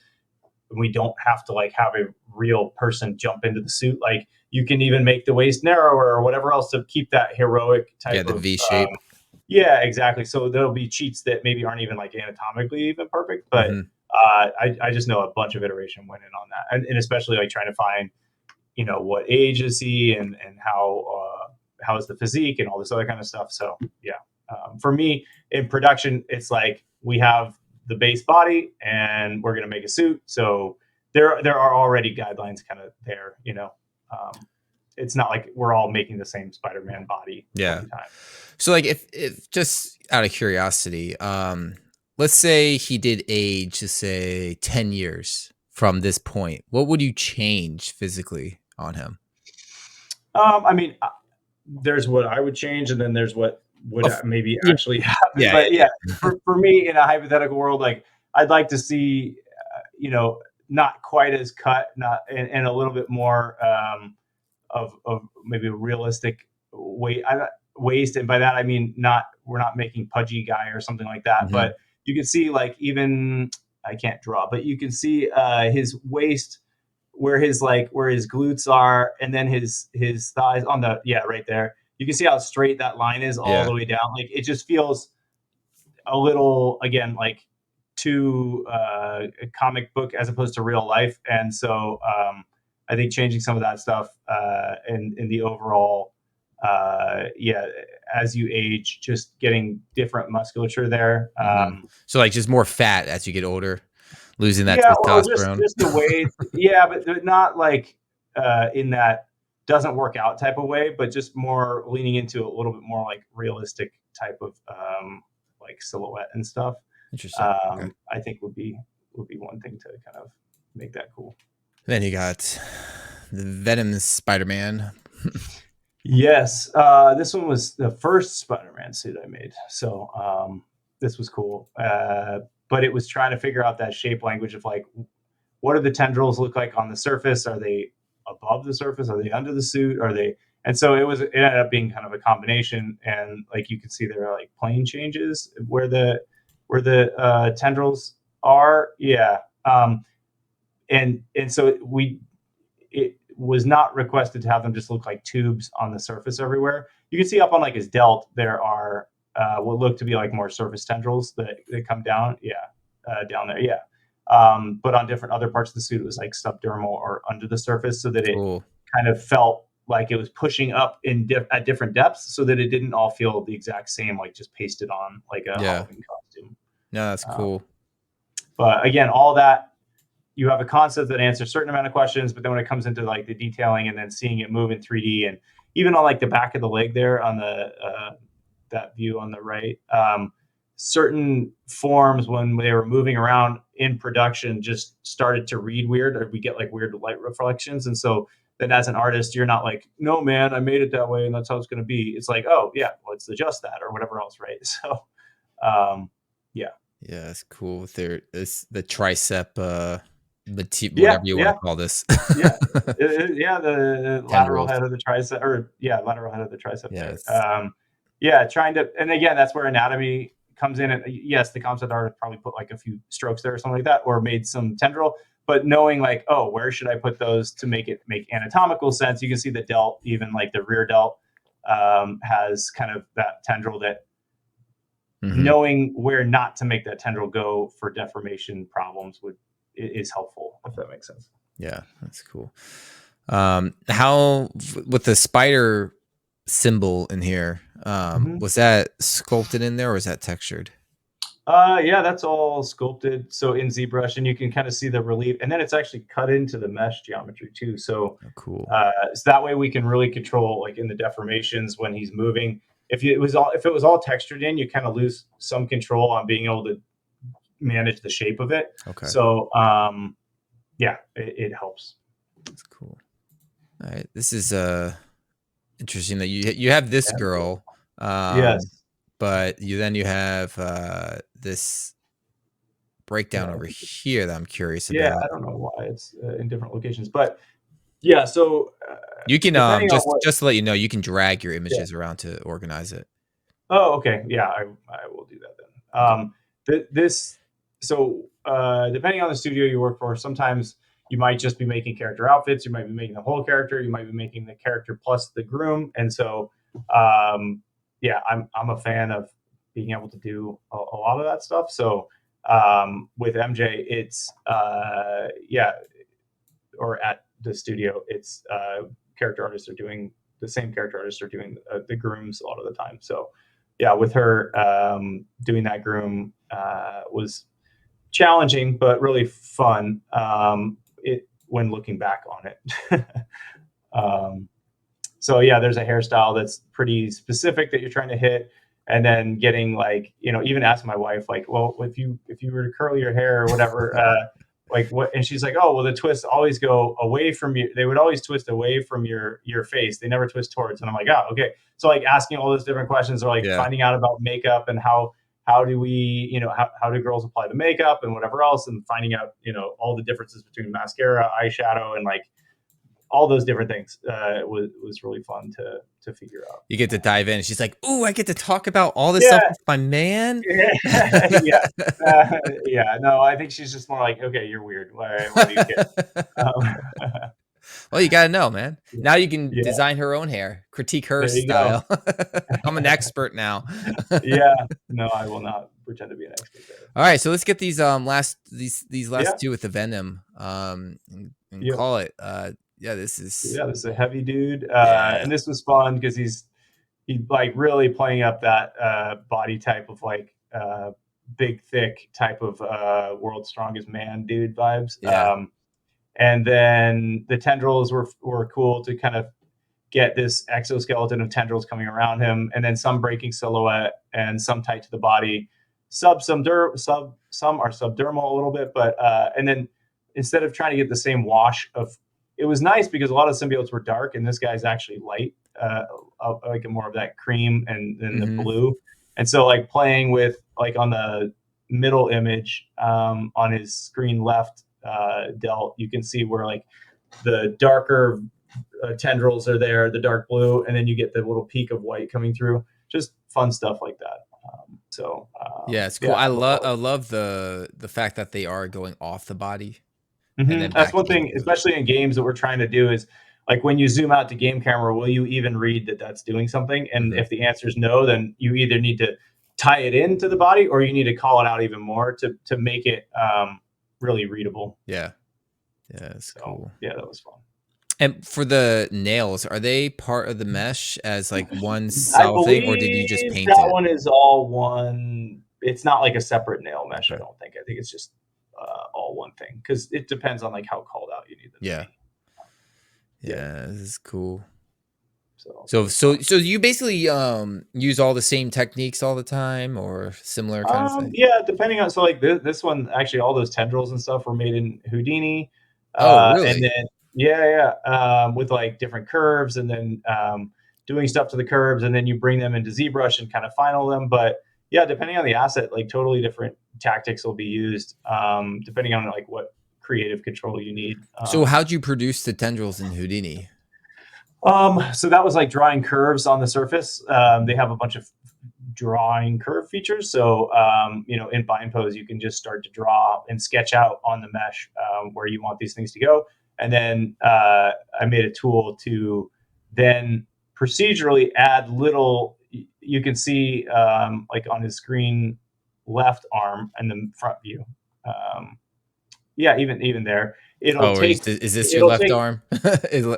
we don't have to like have a real person jump into the suit. Like you can even make the waist narrower or whatever else to keep that heroic type of V shape. Yeah, exactly. So there'll be cheats that maybe aren't even like anatomically even perfect, but I just know a bunch of iteration went in on that, and especially like trying to find, what age is he and how is the physique and all this other kind of stuff. So yeah, for me in production, it's like we have the base body, and we're going to make a suit. So there are already guidelines kind of there, you know. It's not like we're all making the same Spider-Man body every time. So like if just out of curiosity, let's say he did age, just say 10 years from this point, what would you change physically on him? I mean, there's what I would change, and then there's what would maybe actually happen. But for me, in a hypothetical world, like I'd like to see, you know, not quite as cut, not and a little bit more of maybe a realistic waist, and by that I mean we're not making pudgy guy or something like that, but you can see like even I can't draw, but you can see his waist where his glutes are, and then his thighs on the right there. You can see how straight that line is all the way down. Like it just feels a little again like too a comic book as opposed to real life, and so I think changing some of that stuff in the overall as you age, just getting different musculature there. So like just more fat as you get older, losing that or testosterone. just the way, but not like in that doesn't work out type of way, but just more leaning into a little bit more like realistic type of like silhouette and stuff. Interesting. Okay. I think would be one thing to kind of make that cool. Then you got the Venom Spider-Man. Yes, this one was the first Spider-Man suit I made, so this was cool. But it was trying to figure out that shape language of like, what do the tendrils look like on the surface? Are they above the surface? Are they under the suit? Are they? And so it ended up being kind of a combination. And like you can see, there are like plane changes where the tendrils are. Yeah. And so it was not requested to have them just look like tubes on the surface everywhere. You can see up on like his delt, there are what look to be like more surface tendrils that come down. Down there. Yeah. But on different other parts of the suit, it was like subdermal or under the surface, so that it kind of felt like it was pushing up at different depths, so that it didn't all feel the exact same, like just pasted on like a Halloween costume. No, that's cool. But again, all that, you have a concept that answers a certain amount of questions, but then when it comes into like the detailing and then seeing it move in 3D, and even on like the back of the leg there on the that view on the right, certain forms when they were moving around in production just started to read weird, or we get like weird light reflections. And so then as an artist, you're not like, no man, I made it that way and that's how it's going to be. It's like, oh yeah, let's adjust that or whatever else, right? So yeah, that's cool. The tricep whatever you want to call this. The lateral head of the tricep, or lateral head of the tricep. Yes. Trying to, and again, that's where anatomy comes in. And yes, the concept artist probably put like a few strokes there or something like that, or made some tendril, but knowing like, oh, where should I put those to make it make anatomical sense? You can see the delt, even like the rear delt has kind of that tendril that knowing where not to make that tendril go for deformation problems is helpful, if that makes sense. Yeah, that's cool. How with the spider symbol in here, was that sculpted in there or is that textured? That's all sculpted. So in ZBrush, and you can kind of see the relief, and then it's actually cut into the mesh geometry too. So cool. So that way we can really control like in the deformations when he's moving. If it was all textured in, you kind of lose some control on being able to manage the shape of it. Okay. So it helps. That's cool. All right. This is interesting that you have this girl. Yes. But you have this breakdown over here that I'm curious about. Yeah, I don't know why it's in different locations, but yeah. So you can just to let you know, you can drag your images around to organize it. Oh, okay. Yeah, I will do that then. Depending on the studio you work for, sometimes you might just be making character outfits. You might be making the whole character. You might be making the character plus the groom. And so, I'm a fan of being able to do a lot of that stuff. So with MJ, it's or at the studio, it's character artists are doing the same character artists are doing the grooms a lot of the time. So yeah, with her doing that groom was challenging, but really fun. When looking back on it. So yeah, there's a hairstyle that's pretty specific that you're trying to hit, and then getting like, even asking my wife like, well, if you were to curl your hair or whatever, like what? And she's like, oh, well, the twists always go away from you. They would always twist away from your face. They never twist towards. And I'm like, oh, okay. So like asking all those different questions, or like finding out about makeup and how do we, how do girls apply the makeup and whatever else, and finding out, all the differences between mascara, eyeshadow, and like all those different things. Was really fun to figure out. You get to dive in. She's like, "Ooh, I get to talk about all this stuff with my man." Yeah, yeah. No, I think she's just more like, "Okay, you're weird. Why do you care?" Well, you gotta know, man. Now you can design her own hair, critique her style. I'm an expert now. Yeah, no, I will not pretend to be an expert there. All right, so let's get these last two with the Venom, and call it. This is a heavy dude, and this was fun because he's like really playing up that body type of like big, thick type of world's strongest man dude vibes. Yeah. And then the tendrils were cool to kind of get this exoskeleton of tendrils coming around him, and then some breaking silhouette and some tight to the body. Some are subdermal a little bit, but and then instead of trying to get the same wash of, it was nice because a lot of symbiotes were dark, and this guy's actually light, like more of that cream and the blue. And so like playing with like on the middle image on his screen left delt, you can see where like the darker tendrils are there, the dark blue, and then you get the little peak of white coming through. Just fun stuff like that. It's cool. I love the fact that they are going off the body. Mm-hmm. And then that's one thing, especially in games, that we're trying to do is like when you zoom out to game camera, will you even read that that's doing something? And if the answer is no, then you either need to tie it into the body, or you need to call it out even more to make it really readable. Yeah, it's cool. Yeah, that was fun. And for the nails, are they part of the mesh as like one solid thing, or did you just paint that one is all one? It's not like a separate nail mesh. I don't think. I think it's just all one thing, because it depends on like how called out you need them. Yeah, this is cool. So you basically use all the same techniques all the time, or similar kind of thing? Yeah, depending on, so like this one, actually all those tendrils and stuff were made in Houdini. Oh, really? And then with like different curves, and then doing stuff to the curves, and then you bring them into ZBrush and kind of final them. But yeah, depending on the asset, like totally different tactics will be used, depending on like what creative control you need. So how'd you produce the tendrils in Houdini? So that was like drawing curves on the surface. They have a bunch of drawing curve features. So, in bind pose, you can just start to draw and sketch out on the mesh where you want these things to go. And then I made a tool to then procedurally add little, you can see like on his screen left arm and the front view. Even there. Is this your left arm?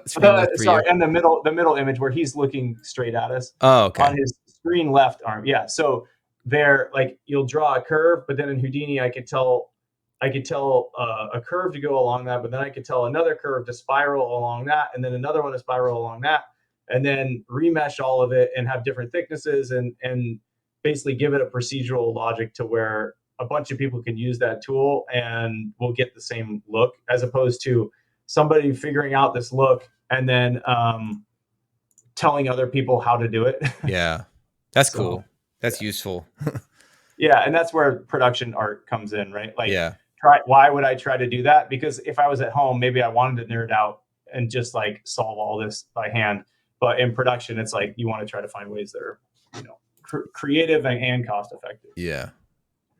Sorry, and the middle image where he's looking straight at us. Oh, okay. On his screen left arm. Yeah. So there, like you'll draw a curve, but then in Houdini, I could tell a curve to go along that, but then I could tell another curve to spiral along that, and then another one to spiral along that, and then remesh all of it and have different thicknesses and basically give it a procedural logic to where a bunch of people can use that tool and we'll get the same look, as opposed to somebody figuring out this look and then telling other people how to do it. Yeah, that's cool. That's useful. Yeah, and that's where production art comes in, right? Like, why would I try to do that? Because if I was at home, maybe I wanted to nerd out and just like solve all this by hand. But in production, it's like you want to try to find ways that are, creative and cost effective. Yeah.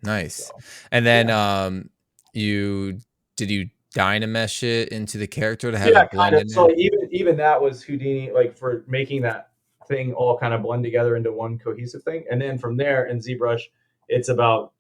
Nice. So, and then you dynamesh it into the character to have it blend in? So even that was Houdini, like for making that thing all kind of blend together into one cohesive thing. And then from there in ZBrush, it's about,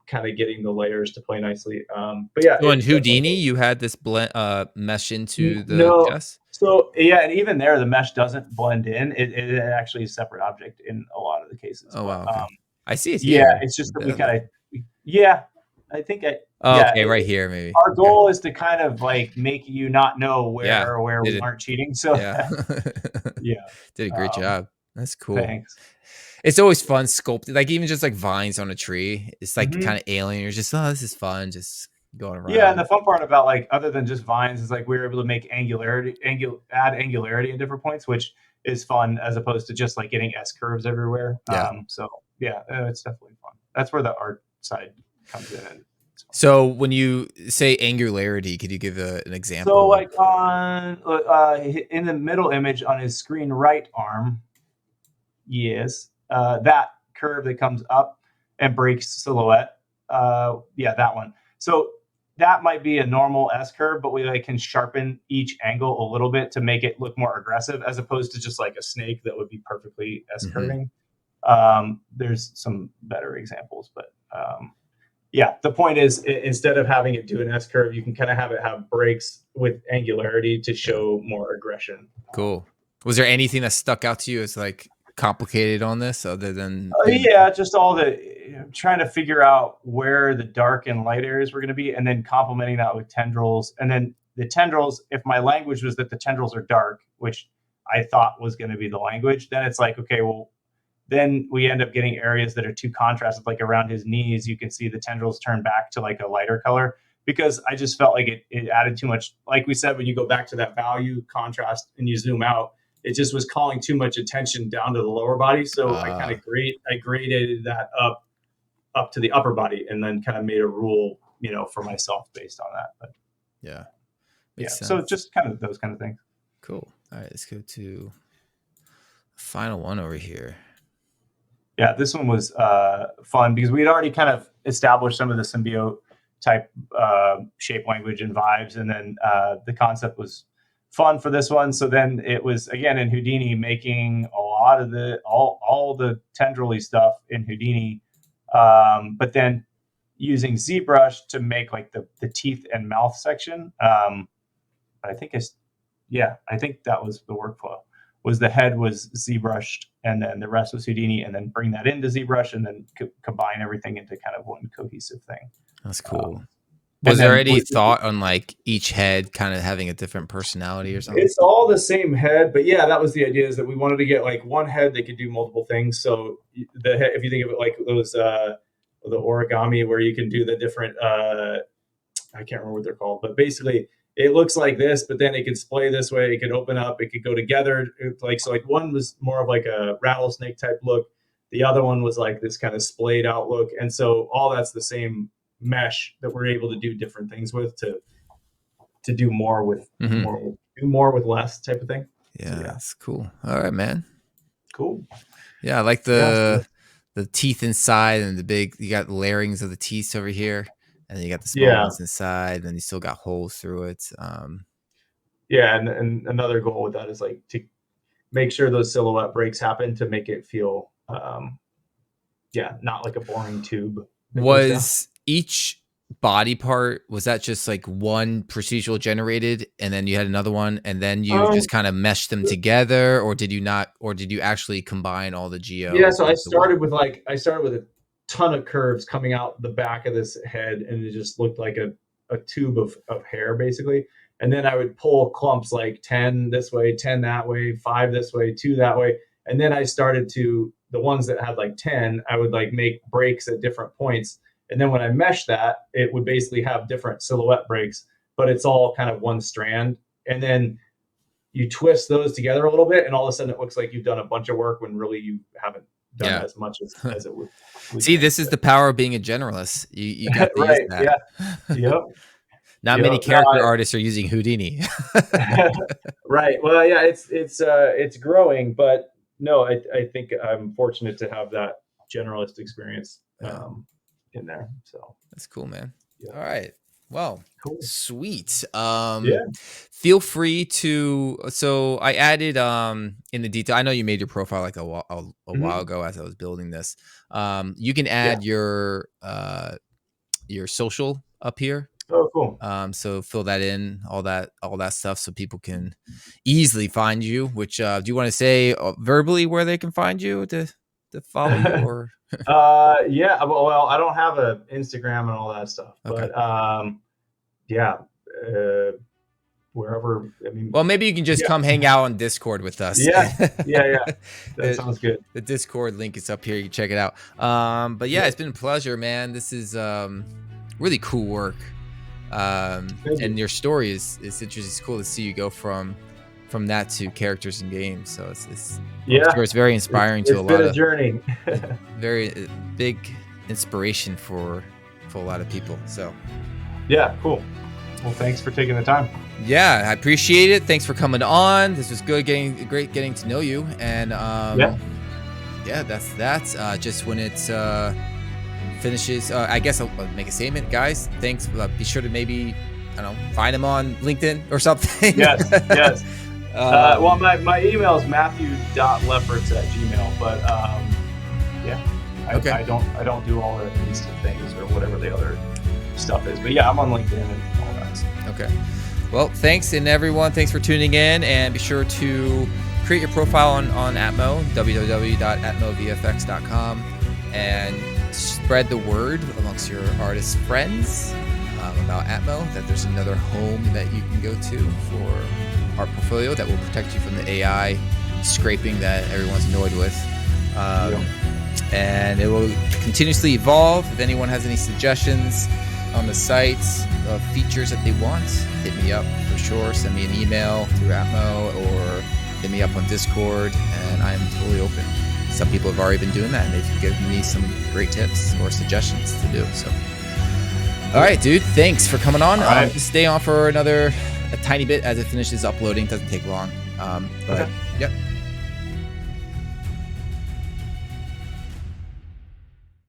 kind of getting the layers to play nicely. But yeah. So in Houdini, you had this blend mesh into the chest? So yeah, and even there, the mesh doesn't blend in. It actually is a separate object in a lot of the cases. Oh, wow. Okay. I see it. Yeah, it's just that we kind of, I think Oh, yeah. okay, right here, maybe. Our Okay. goal is to kind of like make you not know Yeah. where Did we it. aren't cheating. So Yeah. yeah. Did a great job. That's cool. Thanks. It's always fun sculpting, like even just like vines on a tree. It's like Hmm. kind of alien. You're just, oh, this is fun, just going Yeah, and around. the fun part about like other than just vines is like we were able to make add angularity in different points, which is fun as opposed to just like getting S curves everywhere. Yeah. So yeah, it's definitely fun. That's where the art side comes in. And So when you say angularity, could you give an so example? like on in the middle image on his screen right arm, yes, that curve that comes up and breaks silhouette. Yeah, that one. So that might be a normal S curve, but we like can sharpen each angle a little bit to make it look more aggressive, as opposed to just like a snake that would be perfectly S Hmm. curving. There's some better examples, but yeah, the point is instead of having it do an S curve, you can kind of have it have breaks with angularity to Yeah. show more aggression. Cool. Was there anything that stuck out to you as like complicated on this other than Yeah, just all the trying to figure out where the dark and light areas were going to be, and then complementing that with tendrils. And then the tendrils, if my language was that the tendrils are dark, which I thought was going to be the language, then it's like, okay, well, then we end up getting areas that are too contrasted, like around his knees. You can see the tendrils turn back to like a lighter color because I just felt like it added too much. Like we said, when you go back to that value contrast and you zoom out, it just was calling too much attention down to the lower body. So I graded that up to the upper body and then kind of made a rule, for myself based on that. But yeah, yeah, makes so sense. just kind of those kind of things. Cool. All right, let's go to final one over here. Yeah, this one was fun because we had already kind of established some of the symbiote type shape language and vibes, and then the concept was fun for this one. So then it was again in Houdini making a lot of the all the tendrily stuff in Houdini, but then using ZBrush to make like the teeth and mouth section. I think I think that was the workflow. Was the head was ZBrushed, and then the rest was Houdini, and then bring that into ZBrush, and then combine everything into kind of one cohesive thing. That's cool. And Was there then any thought on like each head kind of having a different personality or something? it's all the same head, but yeah, that was the idea. Is that we wanted to get like one head that could do multiple things. So the head, if you think of it like those the origami where you can do the different I can't remember what they're called, but basically it looks like this, but then it could splay this way. It could open up. It could go together. Like so, like one was more of like a rattlesnake type look. The other one was like this kind of splayed out look, and so all that's the same mesh that we're able to do different things with to do more with more with less type of thing. Yeah, So, that's cool. All right, man. cool. Yeah, I like Yeah, so the teeth inside and the big. You got layerings of the teeth over here, and then you got the small yeah, ones inside. And then you still got holes through it. yeah, and another goal with that is like to make sure those silhouette breaks happen to make it feel not like a boring tube that goes down. Was each body part, was that just like one procedural generated and then you had another one and then you Um, just kind of meshed them together, or did you not, or did you actually combine all the yeah, geo so into one? I started with a ton of curves coming out the back of this head, and it just looked like a tube of hair basically. And then I would pull clumps like 10 this way, 10 that way, 5 this way, 2 that way. And then I started to the ones that had like 10, I would like make breaks at different points. And then when I mesh that, it would basically have different silhouette breaks, but it's all kind of one strand. And then you twist those together a little bit, and all of a sudden it looks like you've done a bunch of work when really you haven't done Yeah. as much as it would See, take. this is the power of being a generalist. You got to use Right. that. Yeah. Yep. Not many Yep. No, character artists are using Houdini. right. Well, yeah, it's growing, but no, I think I'm fortunate to have that generalist experience Yeah, in there. So that's cool, man. yeah, All right. Well, cool. sweet. Yeah. Feel free to, so I added in the detail. I know you made your profile like a while Hmm. ago as I was building this. You can Yeah. add your social up here. Oh, cool. So fill that in, all that stuff, so people can easily find you. Which do you want to say verbally where they can find you to to follow you or? Yeah. Well, I don't have a Instagram and all that stuff, Okay. but yeah. Wherever. I mean. Well, maybe you can just come hang out on Discord with us. Yeah. That sounds good. The Discord link is up here. You can check it out. But yeah, it's been a pleasure, man. This is really cool work. And your story is interesting. It's cool to see you go from that to characters in games. So it's I'm sure it's very inspiring to a lot of journey. very big inspiration for a lot of people. So yeah, cool. Well, thanks for taking the time. Yeah, I appreciate it. Thanks for coming on. This was great getting to know you. And yeah, that's just when it finishes. I guess I'll make a statement, guys. Thanks. Be sure to maybe, I don't know, find him on LinkedIn or something. Yes. Well, my email is matthew.lefferts@gmail, but I don't do all the Insta things or whatever the other stuff is. But yeah, I'm on LinkedIn and all that stuff. Okay. Well, thanks, and everyone, thanks for tuning in, and be sure to create your profile on ATMO, www.atmovfx.com, and spread the word amongst your artist friends about ATMO, that there's another home that you can go to for art portfolio that will protect you from the AI scraping that everyone's annoyed with. And it will continuously evolve. If anyone has any suggestions on the site of features that they want, hit me up for sure. Send me an email through ATMO or hit me up on Discord, and I'm totally open. Some people have already been doing that, and they've given me some great tips or suggestions to do. So, all right, dude, thanks for coming on. Just stay on for a tiny bit as it finishes uploading. Doesn't take long. But yep.